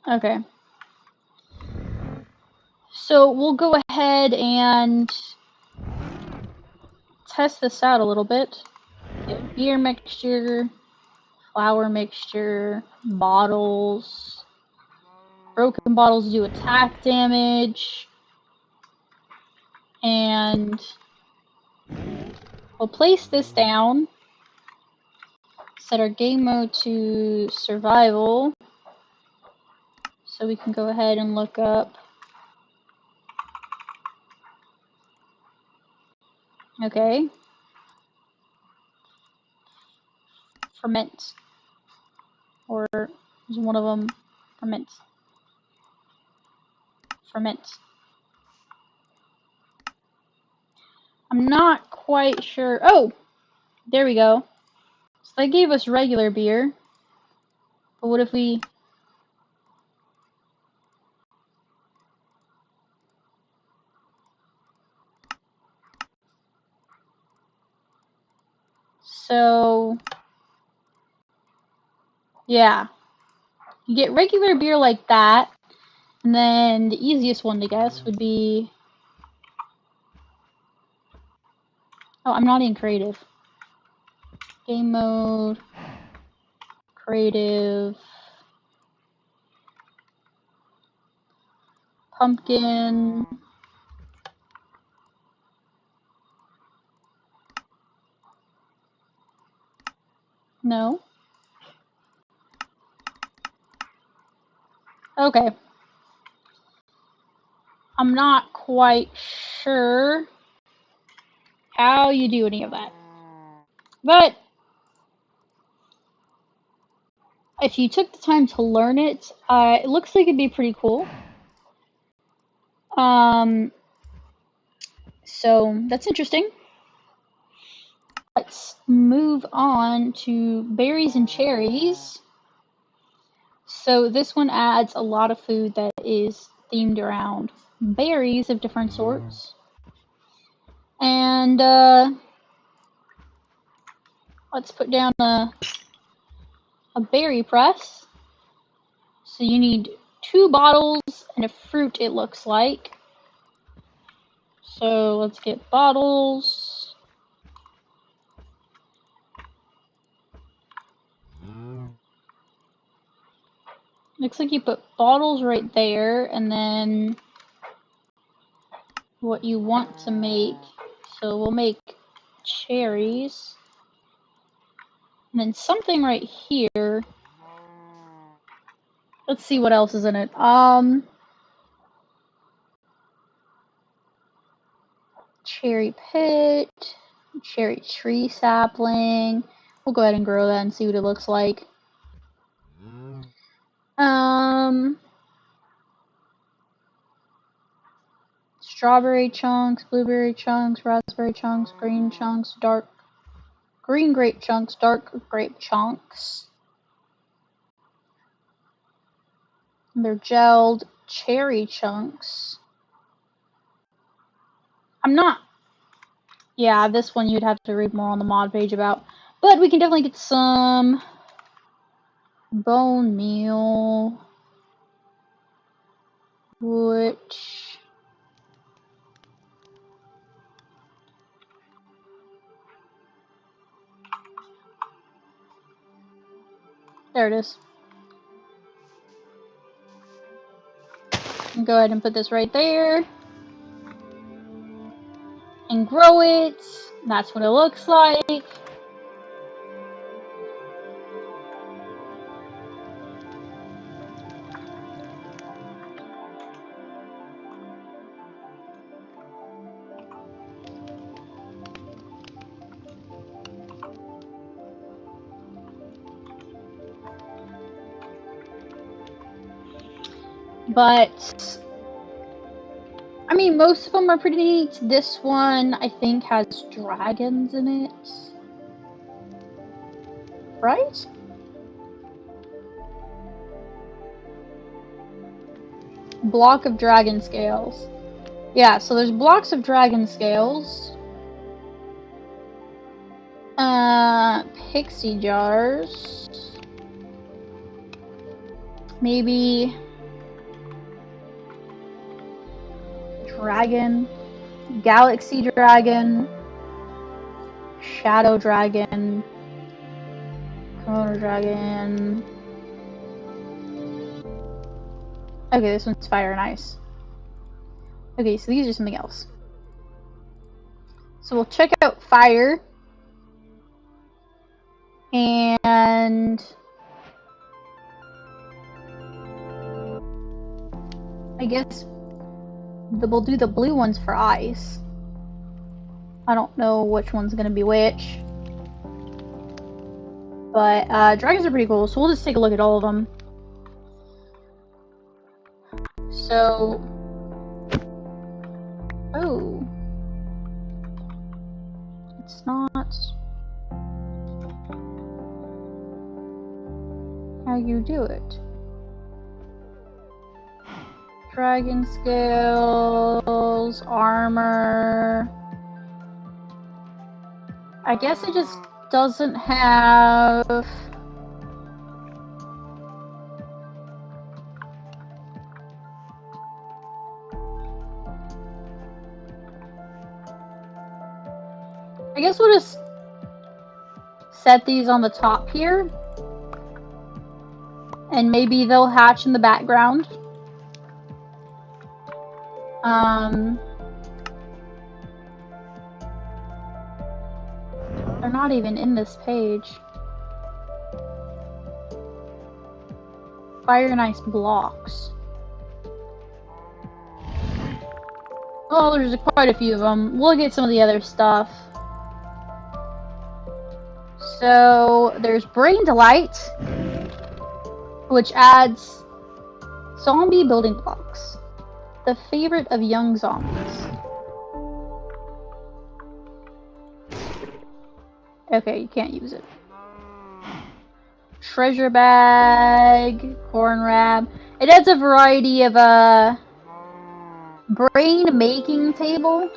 Speaker 1: Okay. So we'll go ahead and test this out a little bit. Get beer mixture, flour mixture, bottles. Broken bottles do attack damage. And We'll place this down. Set our game mode to survival. So we can go ahead and look up. Okay. Ferment. Or is one of them ferment? Ferment. I'm not quite sure. Oh! There we go. So they gave us regular beer. But what if we... So... yeah. You get regular beer like that. And then the easiest one to guess would be... oh, I'm not in creative. Game mode. Creative. Pumpkin. No. Okay. I'm not quite sure how you do any of that. But if you took the time to learn it, it looks like it'd be pretty cool. So that's interesting. Let's move on to berries and cherries. So this one adds a lot of food that is themed around berries of different sorts. And let's put down a berry press. So you need 2 bottles and a fruit, it looks like. So let's get bottles. Looks like you put bottles right there, and then what you want to make. So we'll make cherries. And then something right here. Let's see what else is in it. Cherry pit, cherry tree sapling. We'll go ahead and grow that and see what it looks like. Strawberry chunks, blueberry chunks, raspberry chunks, green chunks, green grape chunks, dark grape chunks. They're gelled cherry chunks. I'm not... yeah, this one you'd have to read more on the mod page about. But we can definitely get some bone meal, which... there it is. Go ahead and put this right there. And grow it. That's what it looks like. But I mean, most of them are pretty neat. This one, I think, has dragons in it. Right? Block of dragon scales. Yeah, so there's blocks of dragon scales. Pixie jars. Maybe dragon. Galaxy dragon. Shadow dragon. Corona dragon. Okay, this one's fire and ice. Okay, so these are something else. So we'll check out fire. And I guess we'll do the blue ones for eyes. I don't know which one's gonna be which. But dragons are pretty cool, so we'll just take a look at all of them. So, oh, it's not how you do it. Dragon scales, armor. I guess it just doesn't have. I guess we'll just set these on the top here. And maybe they'll hatch in the background. They're not even in this page. Fire and ice blocks. Oh, there's quite a few of them. We'll get some of the other stuff. So, there's Brain Delight, which adds zombie building blocks. The favorite of young zombies. Okay, you can't use it. Treasure bag, corn wrap. It adds a variety of brain making table.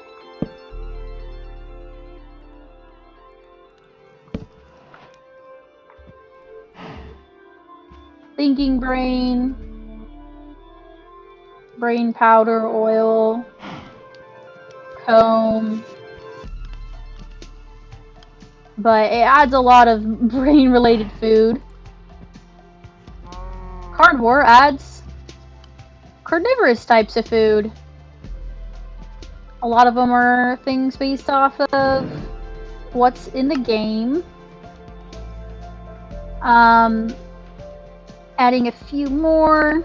Speaker 1: Thinking brain. Brain powder, oil. Comb. But it adds a lot of brain related food. Carnivore adds carnivorous types of food. A lot of them are things based off of what's in the game. Adding a few more.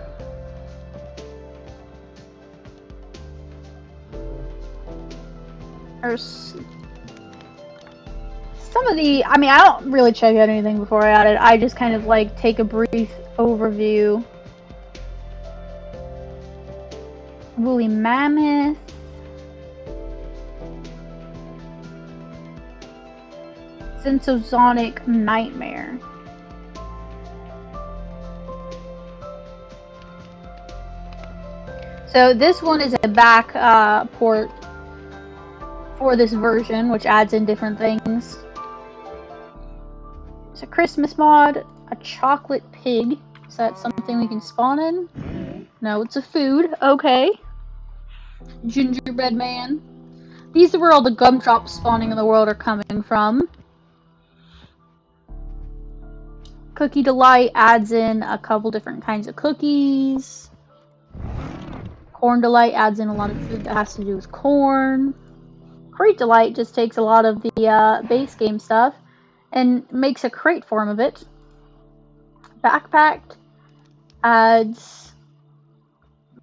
Speaker 1: There's some of the, I mean, I don't really check out anything before I add it. I just kind of like take a brief overview. Woolly mammoth. Sensozonic nightmare. So this one is a back port for this version, which adds in different things. It's a Christmas mod, a chocolate pig. Is that something we can spawn in? No, it's a food. Okay. Gingerbread man. These are where all the gumdrops spawning in the world are coming from. Cookie Delight adds in a couple different kinds of cookies. Corn Delight adds in a lot of food that has to do with corn. Crate Delight just takes a lot of the base game stuff and makes a crate form of it. Backpack adds,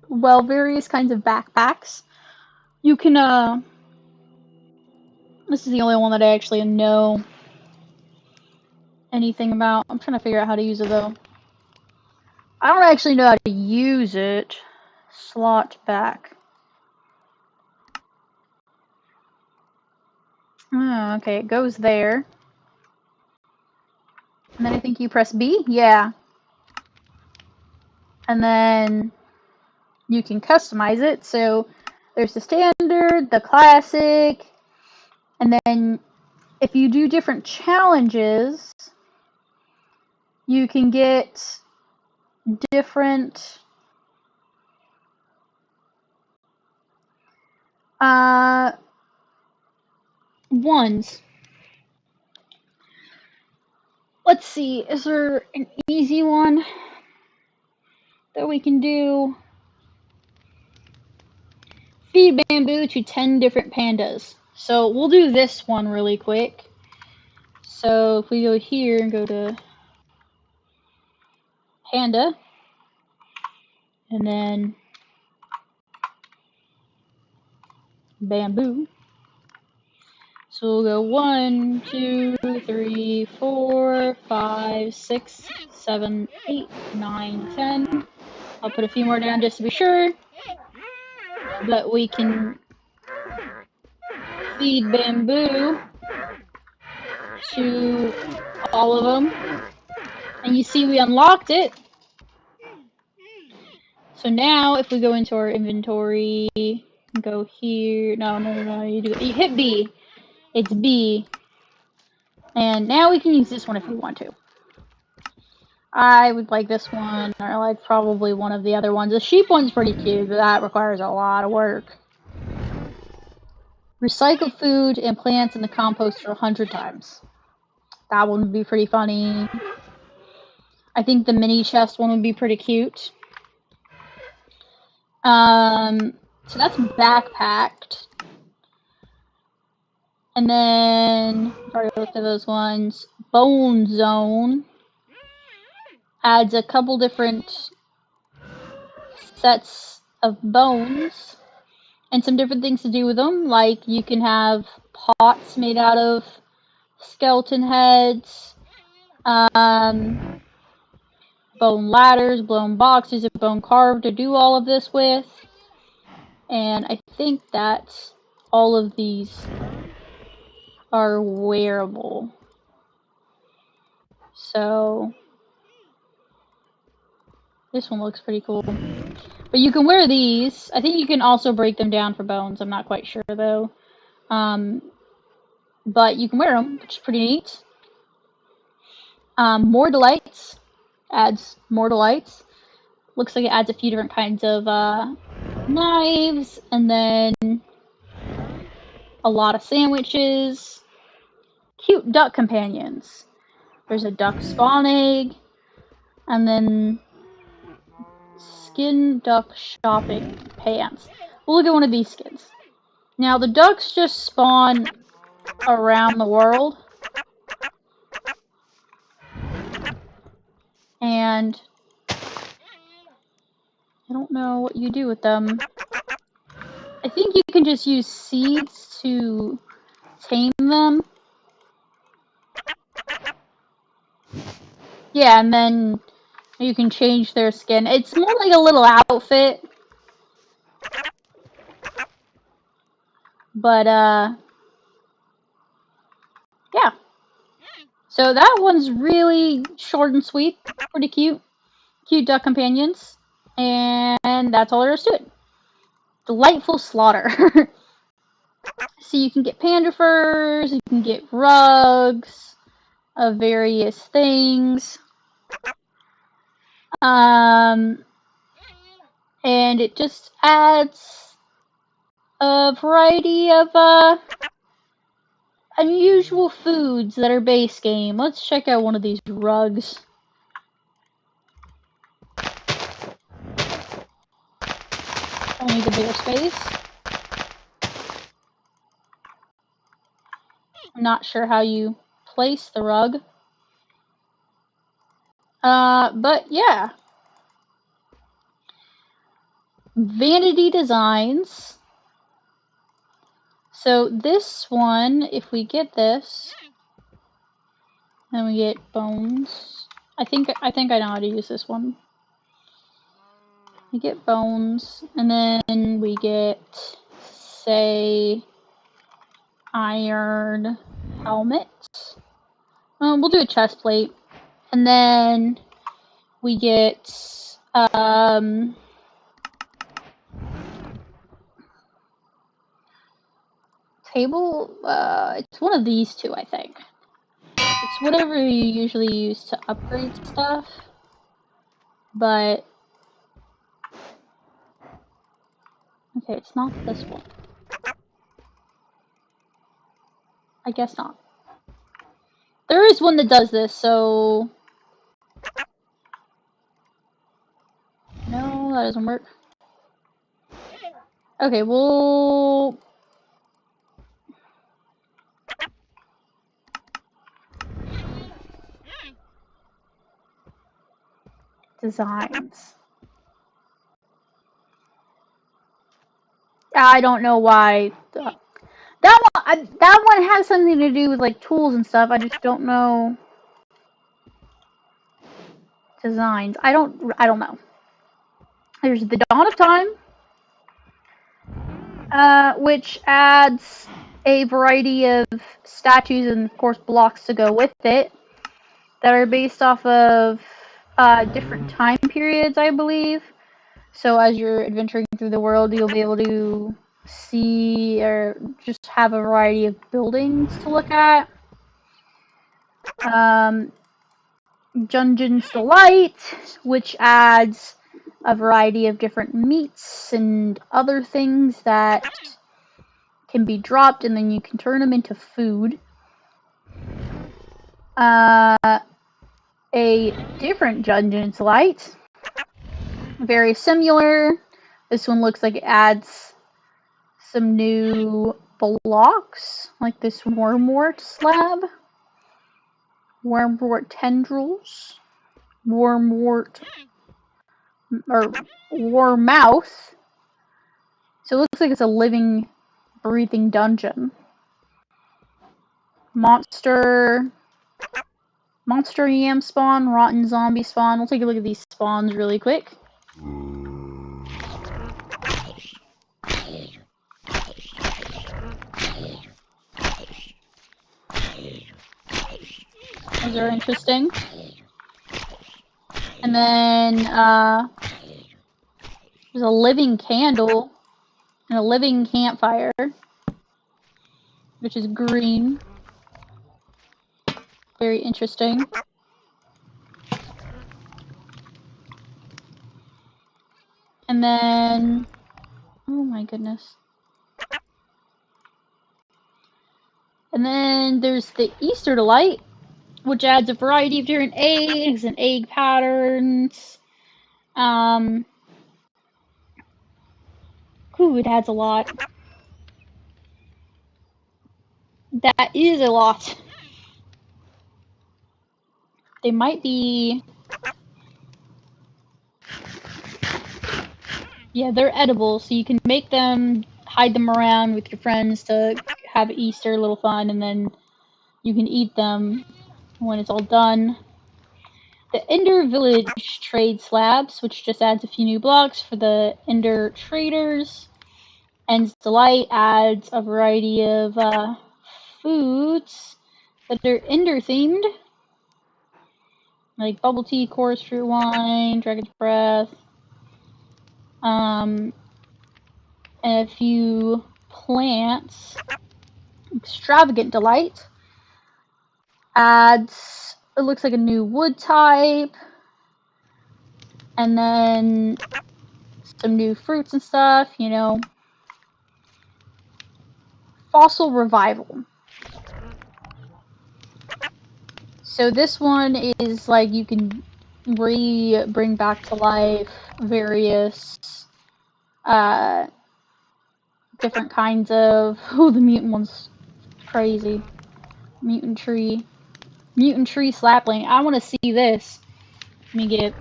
Speaker 1: well, various kinds of backpacks. You can, this is the only one that I actually know anything about. I'm trying to figure out how to use it, though. I don't actually know how to use it. Slot back. Oh, okay, it goes there. And then I think you press B? Yeah. And then you can customize it. So there's the standard, the classic, and then if you do different challenges, you can get different ones. Let's see, is there an easy one that we can do? Feed bamboo to 10 different pandas. So we'll do this one really quick. So if we go here and go to Panda, and then bamboo. So we'll go 1, 2, 3, 4, 5, 6, 7, 8, 9, 10. I'll put a few more down just to be sure. But we can feed bamboo to all of them. And you see we unlocked it. So now if we go into our inventory, go here. No, you hit B. It's B. And now we can use this one if we want to. I would like this one, or like probably one of the other ones. The sheep one's pretty cute, but that requires a lot of work. Recycle food and plants in the composter 100 times. That one would be pretty funny. I think the mini chest one would be pretty cute. So that's backpacked. And then, I've already looked at those ones. Bone Zone adds a couple different sets of bones and some different things to do with them. Like you can have pots made out of skeleton heads, bone ladders, bone boxes, and bone carved to do all of this with. And I think that all of these are wearable. So this one looks pretty cool. But you can wear these. I think you can also break them down for bones. I'm not quite sure though. But you can wear them, which is pretty neat. More delights. Adds more delights. Looks like it adds a few different kinds of knives, and then a lot of sandwiches. Cute duck companions. There's a duck spawn egg, and then skin duck shopping pants. We'll look at one of these skins. Now the ducks just spawn around the world, and I don't know what you do with them. I think you can just use seeds to tame them. Yeah, and then you can change their skin. It's more like a little outfit. But, yeah. So that one's really short and sweet. Pretty cute. Cute duck companions. And that's all there is to it. Delightful slaughter. So you can get panda furs, you can get rugs of various things. And it just adds a variety of unusual foods that are base game. Let's check out one of these rugs. I need a bigger space. I'm not sure how you place the rug. But yeah. Vanity Designs. So this one, if we get this, then we get bones. I think I know how to use this one. We get bones, and then we get, say, iron helmet. We'll do a chest plate, and then we get table. It's one of these two, I think. It's whatever you usually use to upgrade stuff, but okay, it's not this one. I guess not. There is one that does this, so no, that doesn't work. Okay, Designs. I don't know why. That one has something to do with like tools and stuff. I just don't know designs. I don't know. There's the Dawn of Time, which adds a variety of statues and of course blocks to go with it that are based off of different time periods, I believe. So as you're adventuring through the world, you'll be able to see or just have a variety of buildings to look at. Dungeons Delight, which adds a variety of different meats and other things that can be dropped and then you can turn them into food. A different Dungeons Delight, very similar. This one looks like it adds some new blocks, like this wormwort slab, wormwort tendrils, wormwort or warmouth. So it looks like it's a living, breathing dungeon. Monster yam spawn, rotten zombie spawn. We'll take a look at these spawns really quick. Those are interesting. And then there's a living candle and a living campfire, which is green. Very interesting. And then, oh my goodness. And then there's the Easter Delight, which adds a variety of different eggs and egg patterns. Ooh, it adds a lot. That is a lot. They might be... Yeah, they're edible, so you can make them, hide them around with your friends to have Easter, a little fun, and then you can eat them when it's all done. The Ender Village trade slabs, which just adds a few new blocks for the Ender traders. End's Delight adds a variety of foods that are Ender themed, like bubble tea, chorus fruit wine, dragon's breath, and a few plants. Extravagant Delight adds, it looks like a new wood type, and then some new fruits and stuff, you know. Fossil Revival. So this one is like you can bring back to life various different kinds of, oh, the mutant one's crazy. Mutant tree slapling. I want to see this. Let me get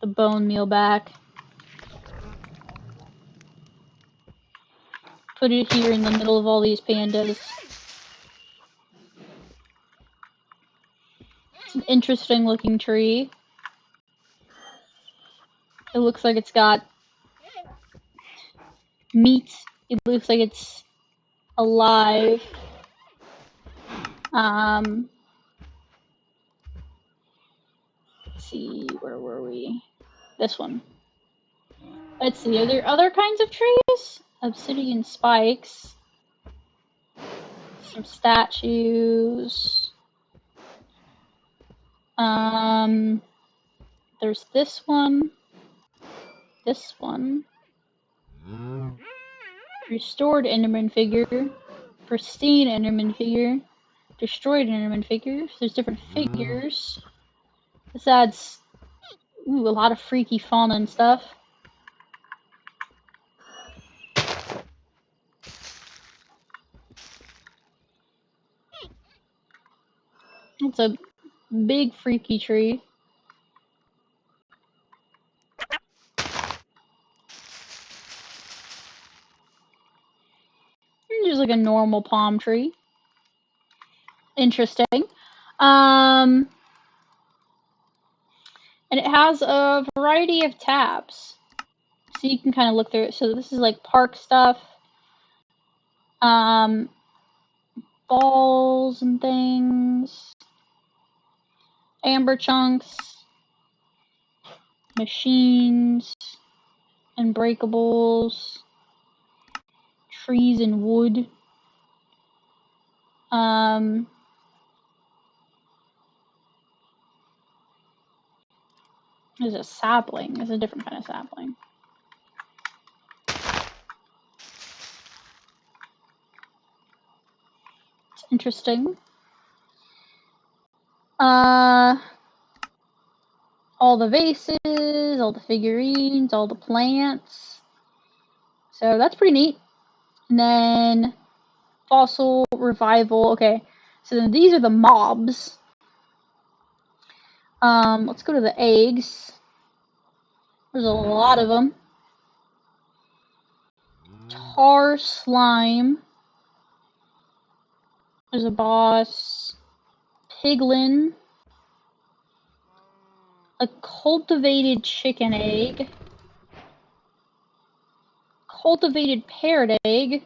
Speaker 1: the bone meal back. Put it here in the middle of all these pandas. It's an interesting looking tree. It looks like it's got meat. It looks like it's alive. Let's see, where were we? This one. Let's see, are there other kinds of trees? Obsidian spikes. Some statues. There's this one. This one. Restored Enderman figure. Pristine Enderman figure. Destroyed Enderman figure. There's different figures. This adds, ooh, a lot of freaky fauna and stuff. It's a big freaky tree. just like a normal palm tree. Interesting. And it has a variety of tabs. So you can kind of look through it. So this is like park stuff. Balls and things. Amber chunks. Machines. Unbreakables. Trees and wood. There's a sapling. There's a different kind of sapling. It's interesting. All the vases, all the figurines, all the plants. So that's pretty neat. And then fossil revival. Okay, so then these are the mobs. Let's go to the eggs. There's a lot of them. Tar slime. There's a boss. Piglin. A cultivated chicken egg. Cultivated parrot egg.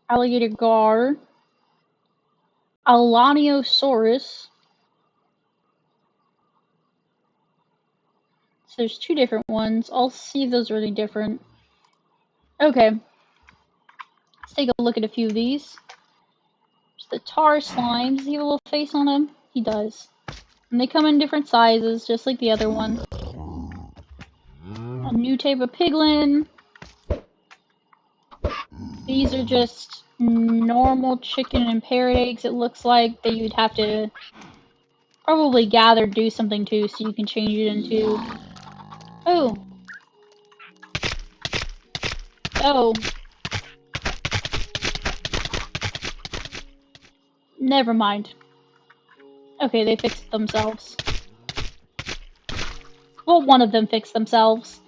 Speaker 1: Alligator gar. Alaniosaurus. So there's two different ones. I'll see if those are any different. Okay. Let's take a look at a few of these. There's the tar slime. Does he have a little face on him? He does. And they come in different sizes, just like the other one. A new type of piglin. These are just normal chicken and parrot eggs, it looks like, that you'd have to probably gather, do something to, so you can change it into... Oh. Oh. Never mind. Okay, they fixed themselves. Well, one of them fixed themselves.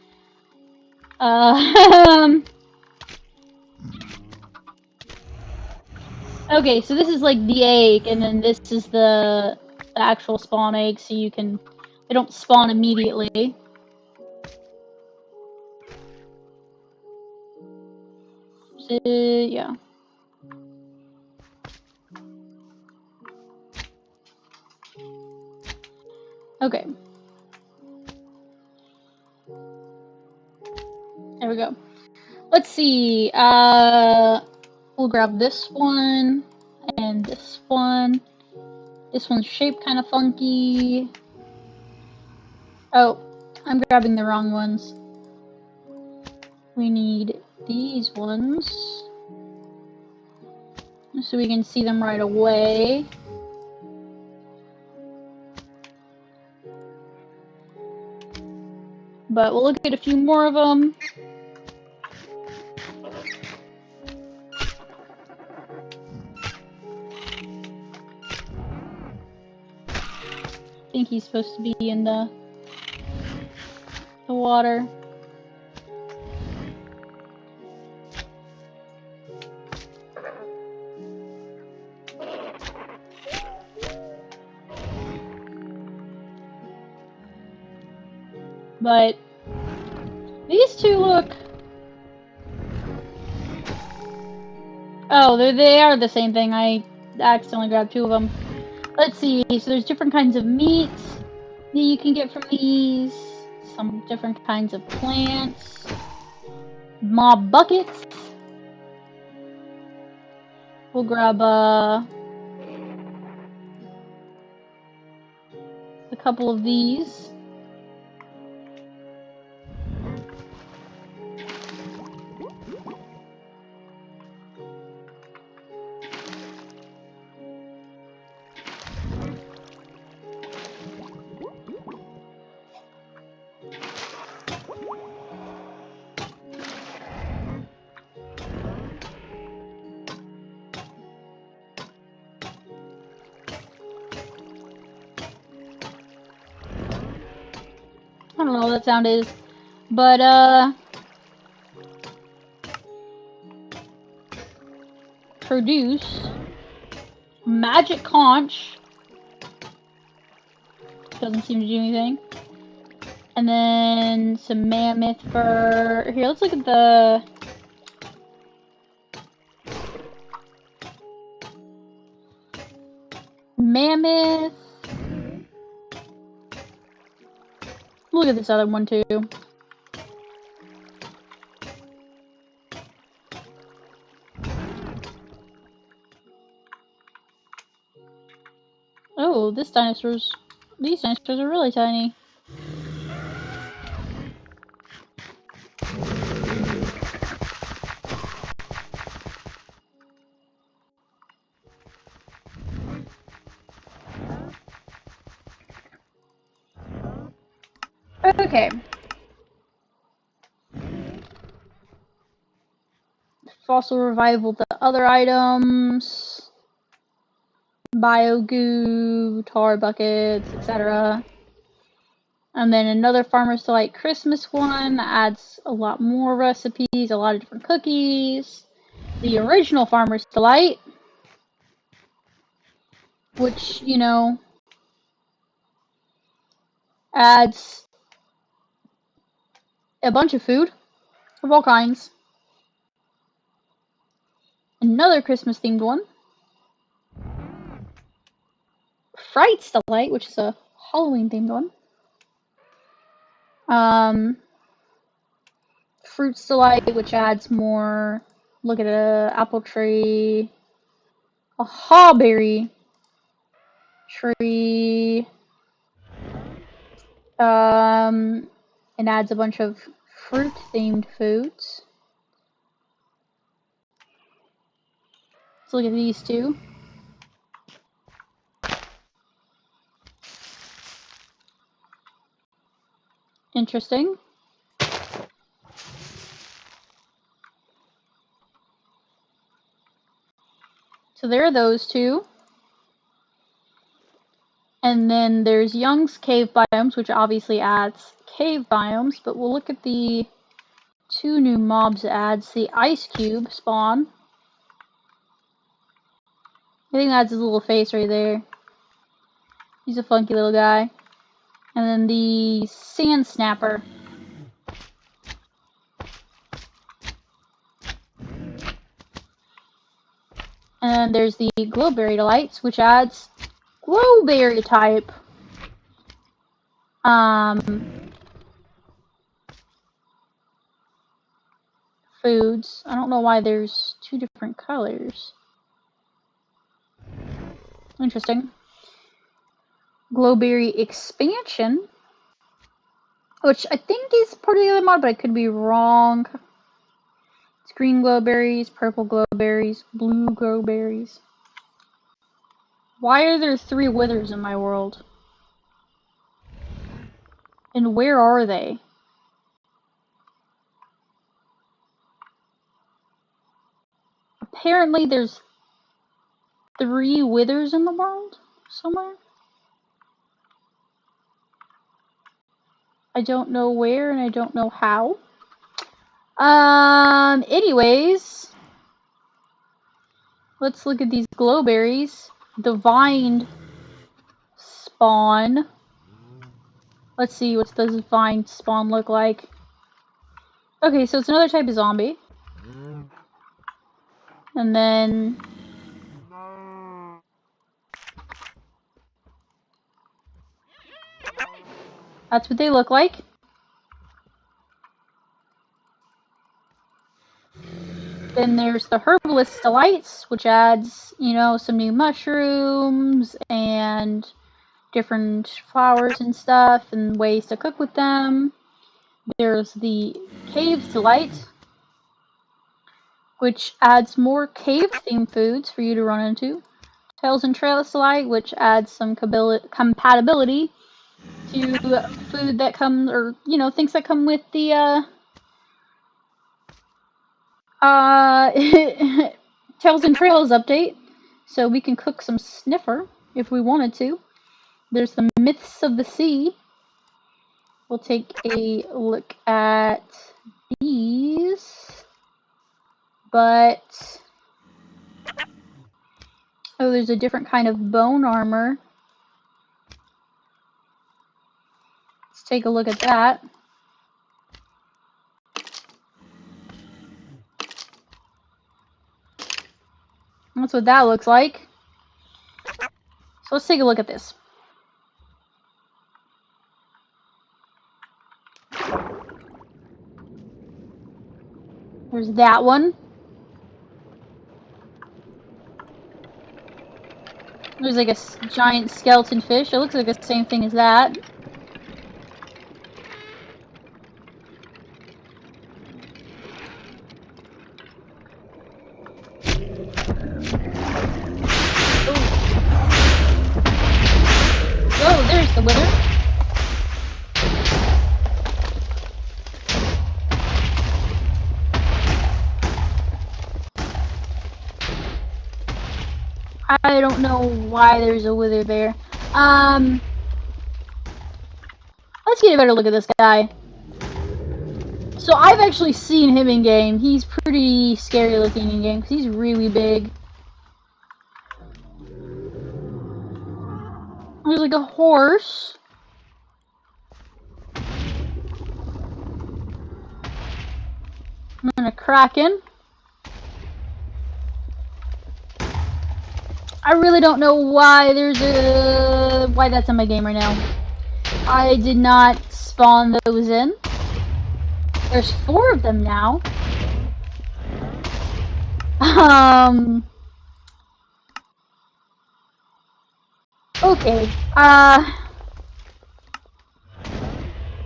Speaker 1: Okay, so this is like the egg, and then this is the actual spawn egg, so you can... They don't spawn immediately. So, yeah. Okay. There we go. Let's see. We'll grab this one and this one. This one's shaped kind of funky. Oh, I'm grabbing the wrong ones. We need these ones so we can see them right away. But we'll look at a few more of them. I think he's supposed to be in the water. But these two look... Oh, they are the same thing. I accidentally grabbed two of them. Let's see. So there's different kinds of meats that you can get from these. Some different kinds of plants. Mob buckets. We'll grab a couple of these. I don't know what that sound is, but produce magic conch. Doesn't seem to do anything. And then some mammoth fur. Here, let's look at the... mammoth. Look at this other one too. Oh, these dinosaurs are really tiny. Okay. Fossil revival, the other items. Bio goo, tar buckets, etc. And then another Farmer's Delight Christmas one that adds a lot more recipes, a lot of different cookies. The original Farmer's Delight, which, you know, adds a bunch of food of all kinds. Another Christmas themed one. Fright's Delight, which is a Halloween themed one. Fruit's Delight, which adds more. Look at a apple tree, a hawberry tree. It adds a bunch of fruit themed foods. Let's look at these two. Interesting. So there are those two. And then there's Young's Cave Biomes, which obviously adds cave biomes, but we'll look at the two new mobs it adds. The Ice Cube spawn. I think that's his little face right there. He's a funky little guy. And then the Sand Snapper. And then there's the Glowberry Delights, which adds Glowberry type foods. I don't know why there's two different colors. Interesting. Glowberry Expansion, which I think is part of the other mod, but I could be wrong. It's green glowberries, purple glowberries, blue glowberries. Why are there 3 withers in my world? And where are they? Apparently there's 3 withers in the world somewhere. I don't know where and I don't know how. Anyways, let's look at these glowberries. Divined spawn. Let's see, what's the Divined spawn look like? Okay, so it's another type of zombie. And then that's what they look like. Then there's the Herbalist Delights, which adds, you know, some new mushrooms and different flowers and stuff and ways to cook with them. There's the Caves Delight, which adds more cave-themed foods for you to run into. Tails and Trails Delight, which adds some compatibility to food that comes, or, you know, things that come with the, Tails and Trails update, so we can cook some sniffer if we wanted to. There's the Myths of the Sea. We'll take a look at these, but Oh, there's a different kind of bone armor. Let's take a look at that. That's what that looks like. So let's take a look at this. There's that one. There's like a giant skeleton fish. It looks like the same thing as that. Oh, there's the wither. I don't know why there's a wither there. Let's get a better look at this guy. So I've actually seen him in game. He's pretty scary looking in game because he's really big. There's like a horse. And a kraken. I really don't know why why that's in my game right now. I did not spawn those in. There's 4 of them now. Okay.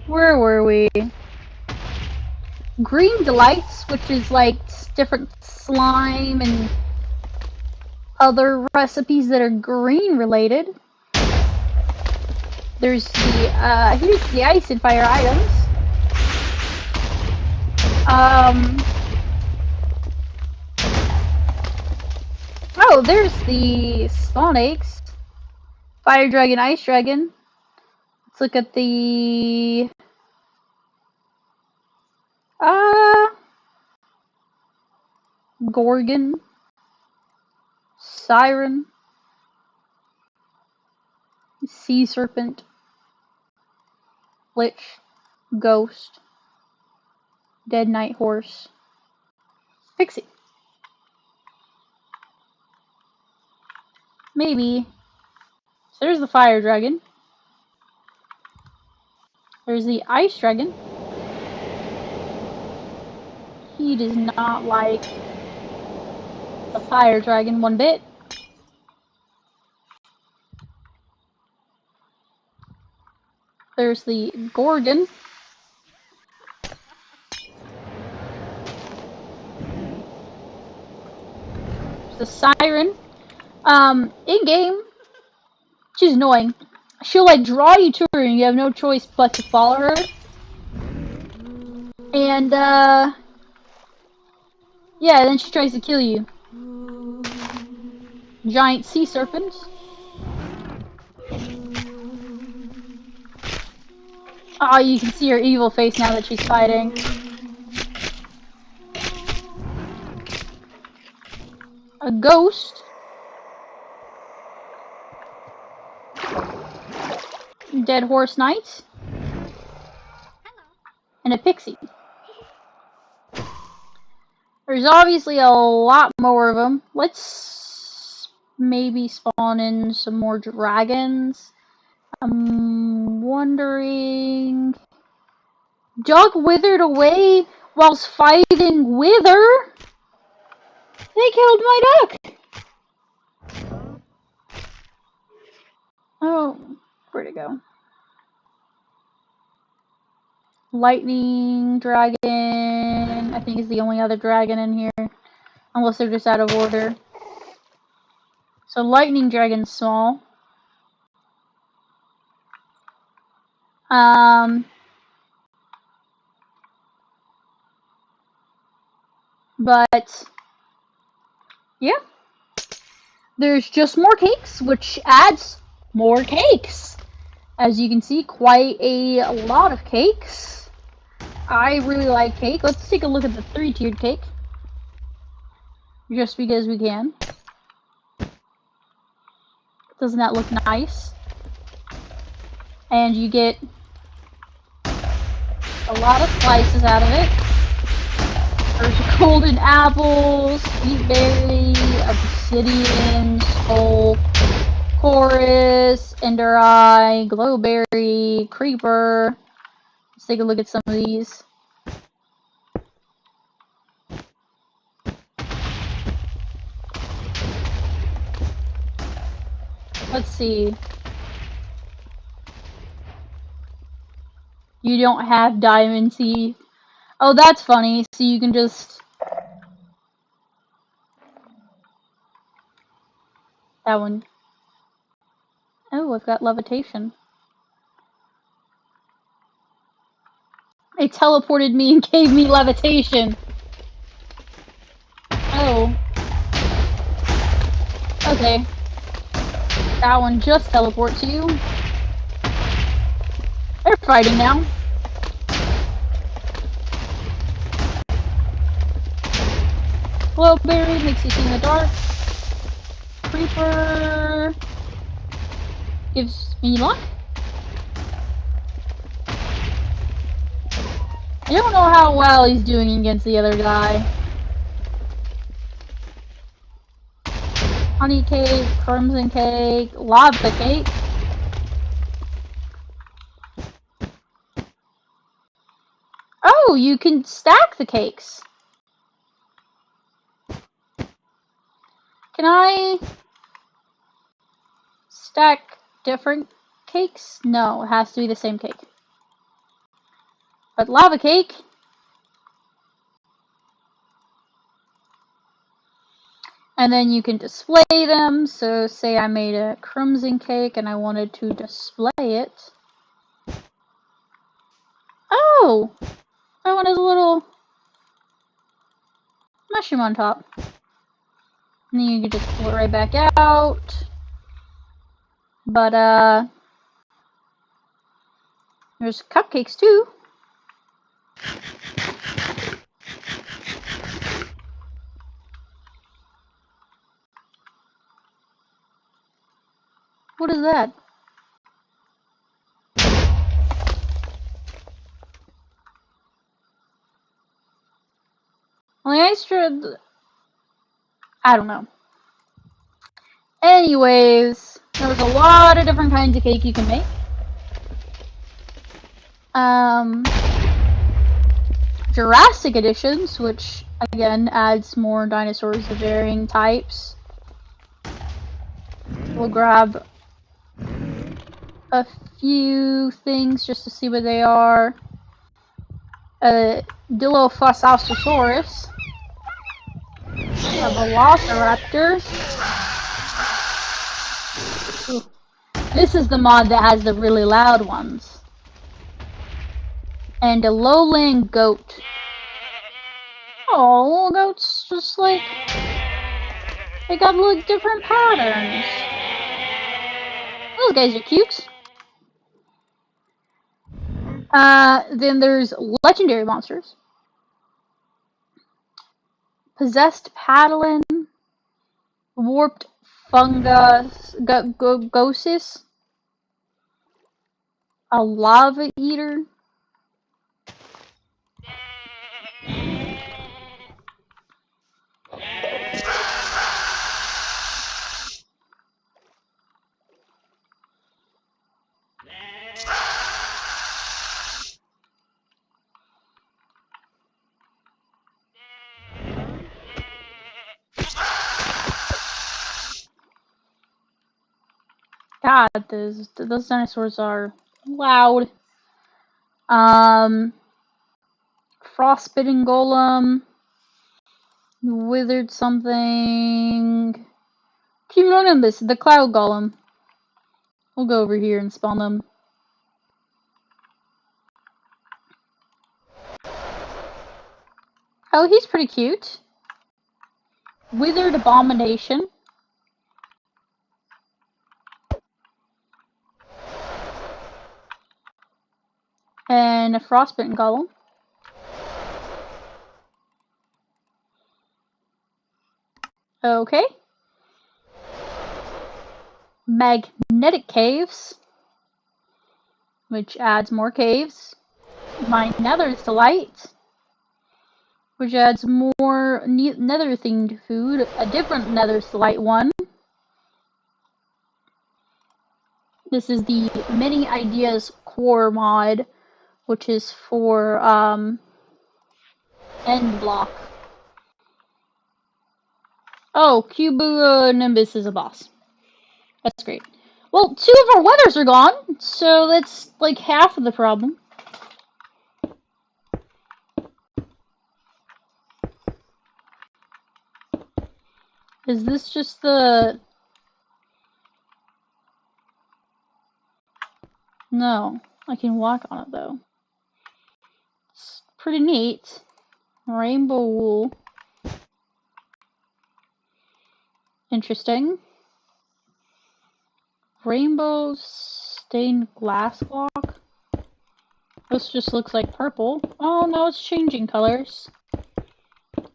Speaker 1: Where were we? Green Delights, which is like different slime and other recipes that are green related. There's the, here's the ice and fire items. Oh, there's the spawn eggs. Fire dragon, ice dragon. Let's look at the, Gorgon. Siren. Sea serpent. Lich. Ghost. Dead Night Horse. Pixie. Maybe. So there's the fire dragon. There's the ice dragon. He does not like the fire dragon one bit. There's the Gorgon. There's the Siren. In game, she's annoying. She'll like draw you to her and you have no choice but to follow her. And yeah, then she tries to kill you. Giant sea serpent. Oh, you can see her evil face now that she's fighting. A ghost. Dead horse knight. And a pixie. There's obviously a lot more of them. Let's maybe spawn in some more dragons. I'm wondering... Dog withered away whilst fighting Wither? They killed my duck! Oh, where'd it go? Lightning dragon, I think is the only other dragon in here. Unless they're just out of order. So lightning dragon's small. But yeah. There's just more cakes, which adds more cakes. As you can see, quite a lot of cakes. I really like cake. Let's take a look at the 3-tiered cake. Just because we can. Doesn't that look nice? And you get a lot of slices out of it. There's golden apples, sweet berry, obsidian, skull, chorus, ender eye, glowberry, creeper. Let's take a look at some of these. Let's see. You don't have diamond teeth. Oh, that's funny. So you can just... That one. Oh, I've got levitation. It teleported me and gave me levitation. Oh. Okay. That one just teleports you. They're fighting now. Glowberry makes you see in the dark. Creeper gives me luck. I don't know how well he's doing against the other guy. Honey cake, crimson cake, lava cake. Oh, you can stack the cakes. Can I stack different cakes? No, it has to be the same cake. But lava cake. And then you can display them. So say I made a crimson cake and I wanted to display it. Oh! That one has a little mushroom on top. And then you can just pull it right back out. But, there's cupcakes too. What is that? Well, the ice strip... I don't know. Anyways, there's a lot of different kinds of cake you can make. Jurassic editions, which again adds more dinosaurs of varying types. We'll grab a few things just to see what they are. Dilophosaurus, a Velociraptor. Ooh. This is the mod that has the really loud ones. And a lowland goat. Oh, little goats just like... They got little different patterns. Those guys are cute. Then there's legendary monsters. Possessed Paddlin, Warped Fungus, Gosis, a Lava Eater. God, those dinosaurs are loud. Frostbitten Golem, Withered something. Cumulonimbus, the Cloud Golem. We'll go over here and spawn them. Oh, he's pretty cute. Withered Abomination. And a Frostbitten Golem. Okay. magnetic caves, which adds more caves. My netherite, which adds more nether-themed food. A different netherite one. This is the Many Ideas Core mod, which is for end block. Oh, Cumulonimbus is a boss. That's great. Well, 2 of our weathers are gone, so that's like half of the problem. Is this just the... No, I can walk on it though. It's pretty neat. Rainbow wool. Interesting. Rainbow stained glass block. This just looks like purple. Oh no, it's changing colors.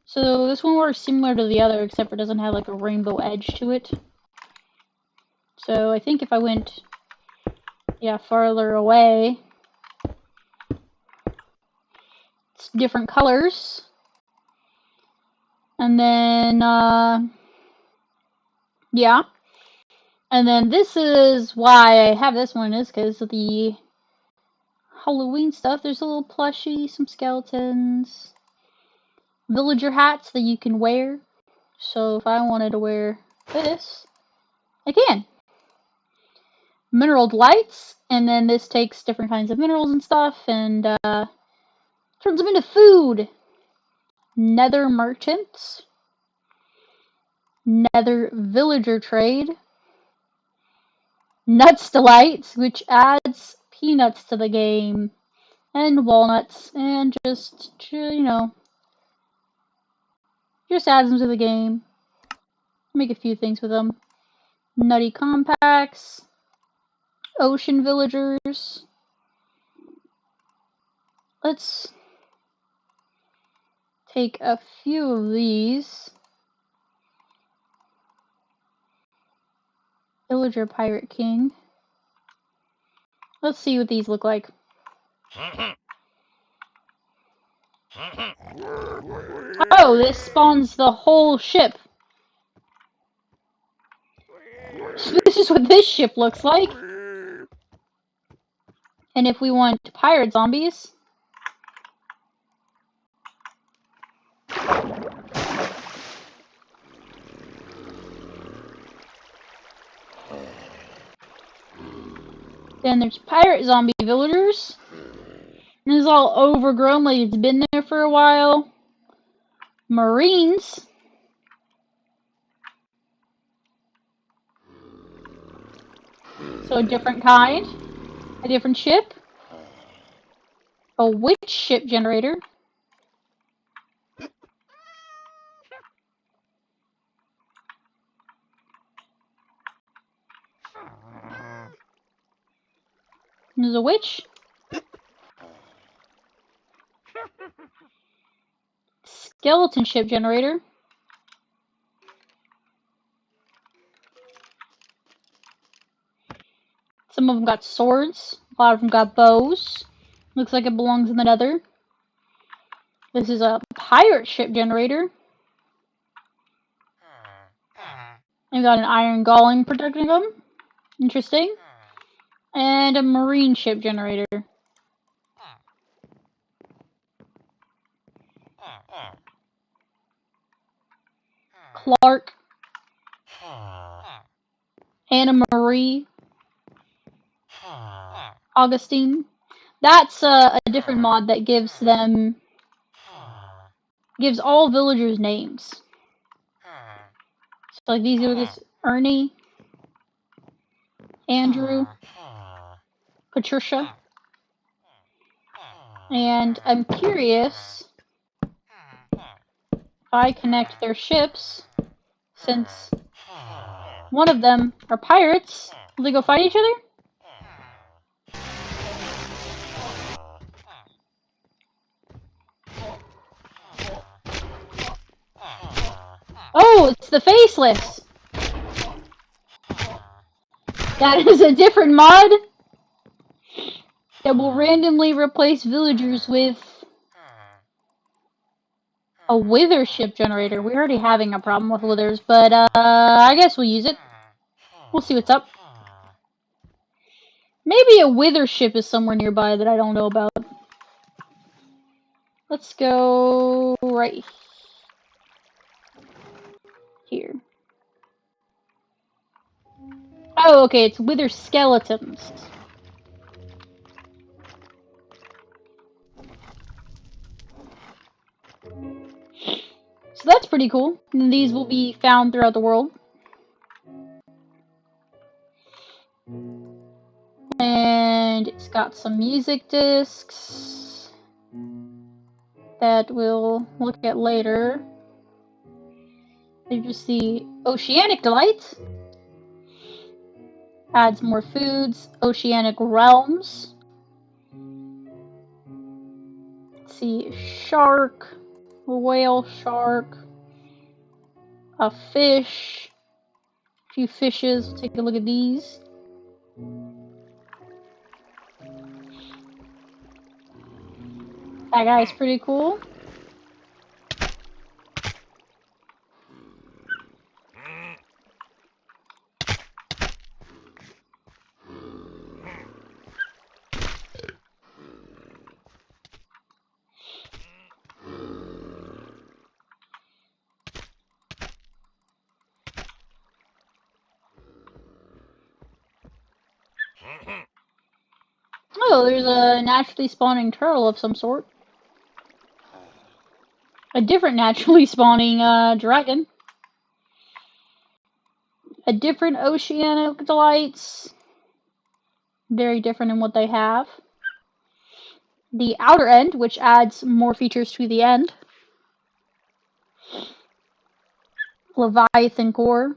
Speaker 1: So this one works similar to the other, except for it doesn't have like a rainbow edge to it. So I think if I went, yeah, farther away, it's different colors. And then, yeah. And then this is why I have this one, is because of the Halloween stuff. There's a little plushie, some skeletons, villager hats that you can wear. So if I wanted to wear this, I can. Mineral lights, and then this takes different kinds of minerals and stuff, and turns them into food. Nether merchants. Nether villager trade. Nuts delights, which adds peanuts to the game. And walnuts, and just, you know, just adds them to the game. Make a few things with them. Nutty compacts. Ocean villagers. Let's take a few of these. Villager Pirate King. Let's see what these look like. Oh, this spawns the whole ship. So this is what this ship looks like. And if we want pirate zombies, then there's pirate zombie villagers. And it's all overgrown like it's been there for a while. Marines. So a different kind. A different ship. A witch ship generator. There's a witch. Skeleton ship generator. Some of them got swords. A lot of them got bows. Looks like it belongs in the nether. This is a pirate ship generator. And got an iron golem protecting them. Interesting. And a marine ship generator. Clark. Anna Marie. Augustine. That's a different mod that gives them... gives all villagers names. So like these are just Ernie. Andrew. Patricia. And I'm curious if I connect their ships, since one of them are pirates, will they go fight each other? Oh, it's the faceless! That is a different mod that will randomly replace villagers with a wither ship generator. We're already having a problem with withers, but I guess we'll use it. We'll see what's up. Maybe a wither ship is somewhere nearby that I don't know about. Let's go right here. Oh, okay, it's wither skeletons. So that's pretty cool. And these will be found throughout the world. And it's got some music discs that we'll look at later. There's the Oceanic Delight. Adds more foods. Oceanic Realms. Let's see, shark, a whale shark, a fish, a few fishes. We'll take a look at these. That guy's pretty cool. Oh, there's a naturally spawning turtle of some sort. A different naturally spawning dragon. A different Oceanic Delights. Very different in what they have. The outer end, which adds more features to the end. Leviathan Core.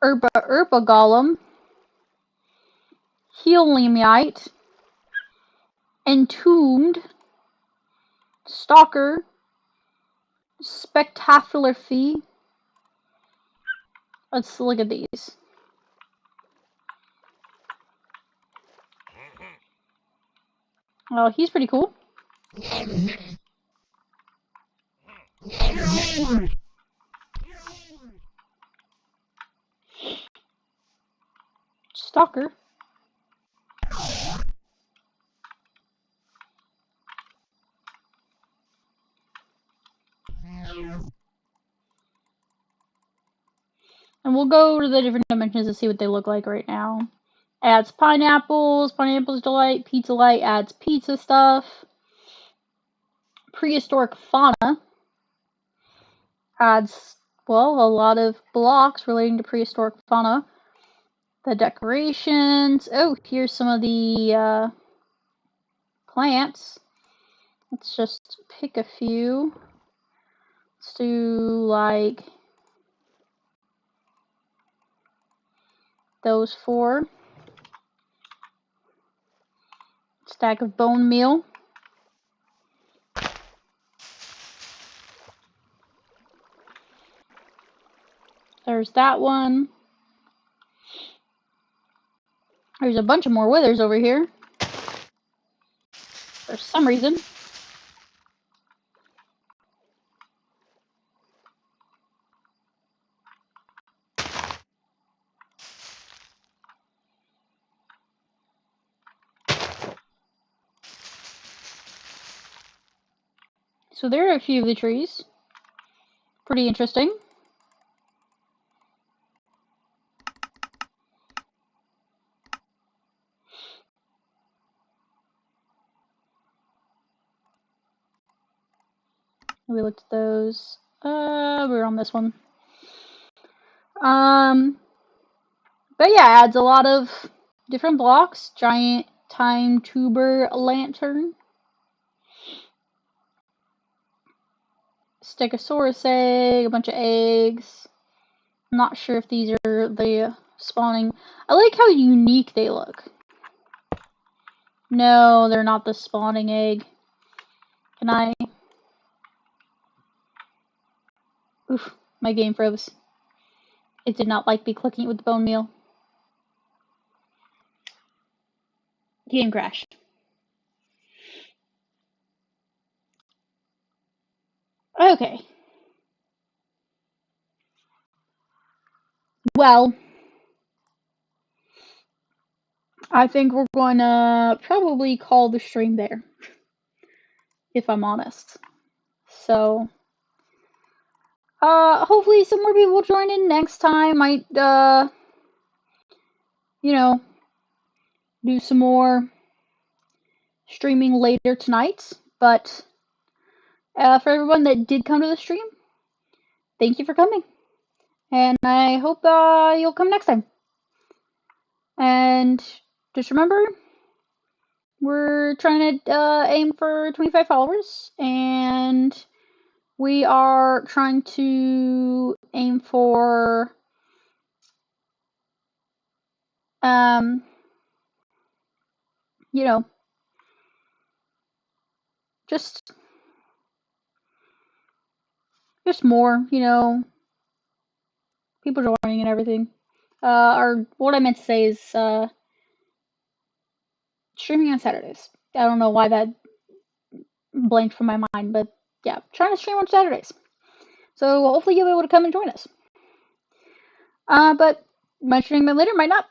Speaker 1: Urba Golem. Heliumite. Entombed. Stalker. Spectacular Fee. Let's look at these. Oh, he's pretty cool. Stalker. And we'll go to the different dimensions and see what they look like right now. Adds pineapples, pineapples delight, pizza light, adds pizza stuff. Prehistoric fauna. Adds, well, a lot of blocks relating to prehistoric fauna. The decorations. Oh, here's some of the plants. Let's just pick a few. Let's do like those 4. Stack of bone meal. There's that one. There's a bunch of more withers over here. For some reason. So there are a few of the trees. Pretty interesting. We looked at those. We're on this one. But yeah, adds a lot of different blocks. Giant time tuber lantern. Stegosaurus egg, a bunch of eggs. I'm not sure if these are the spawning. I like how unique they look. No, they're not the spawning egg. Can I? Oof, my game froze. It did not like me clicking it with the bone meal. Game crashed. Okay. Well, I think we're going to probably call the stream there, if I'm honest. So, hopefully some more people join in next time. Might, you know, do some more streaming later tonight. But for everyone that did come to the stream, thank you for coming. And I hope you'll come next time. And just remember, we're trying to aim for 25 followers, and we are trying to aim for you know, just more, people joining and everything. Or what I meant to say is streaming on Saturdays. I don't know why that blanked from my mind, but yeah, trying to stream on Saturdays. So hopefully you'll be able to come and join us. But might stream it later, might not.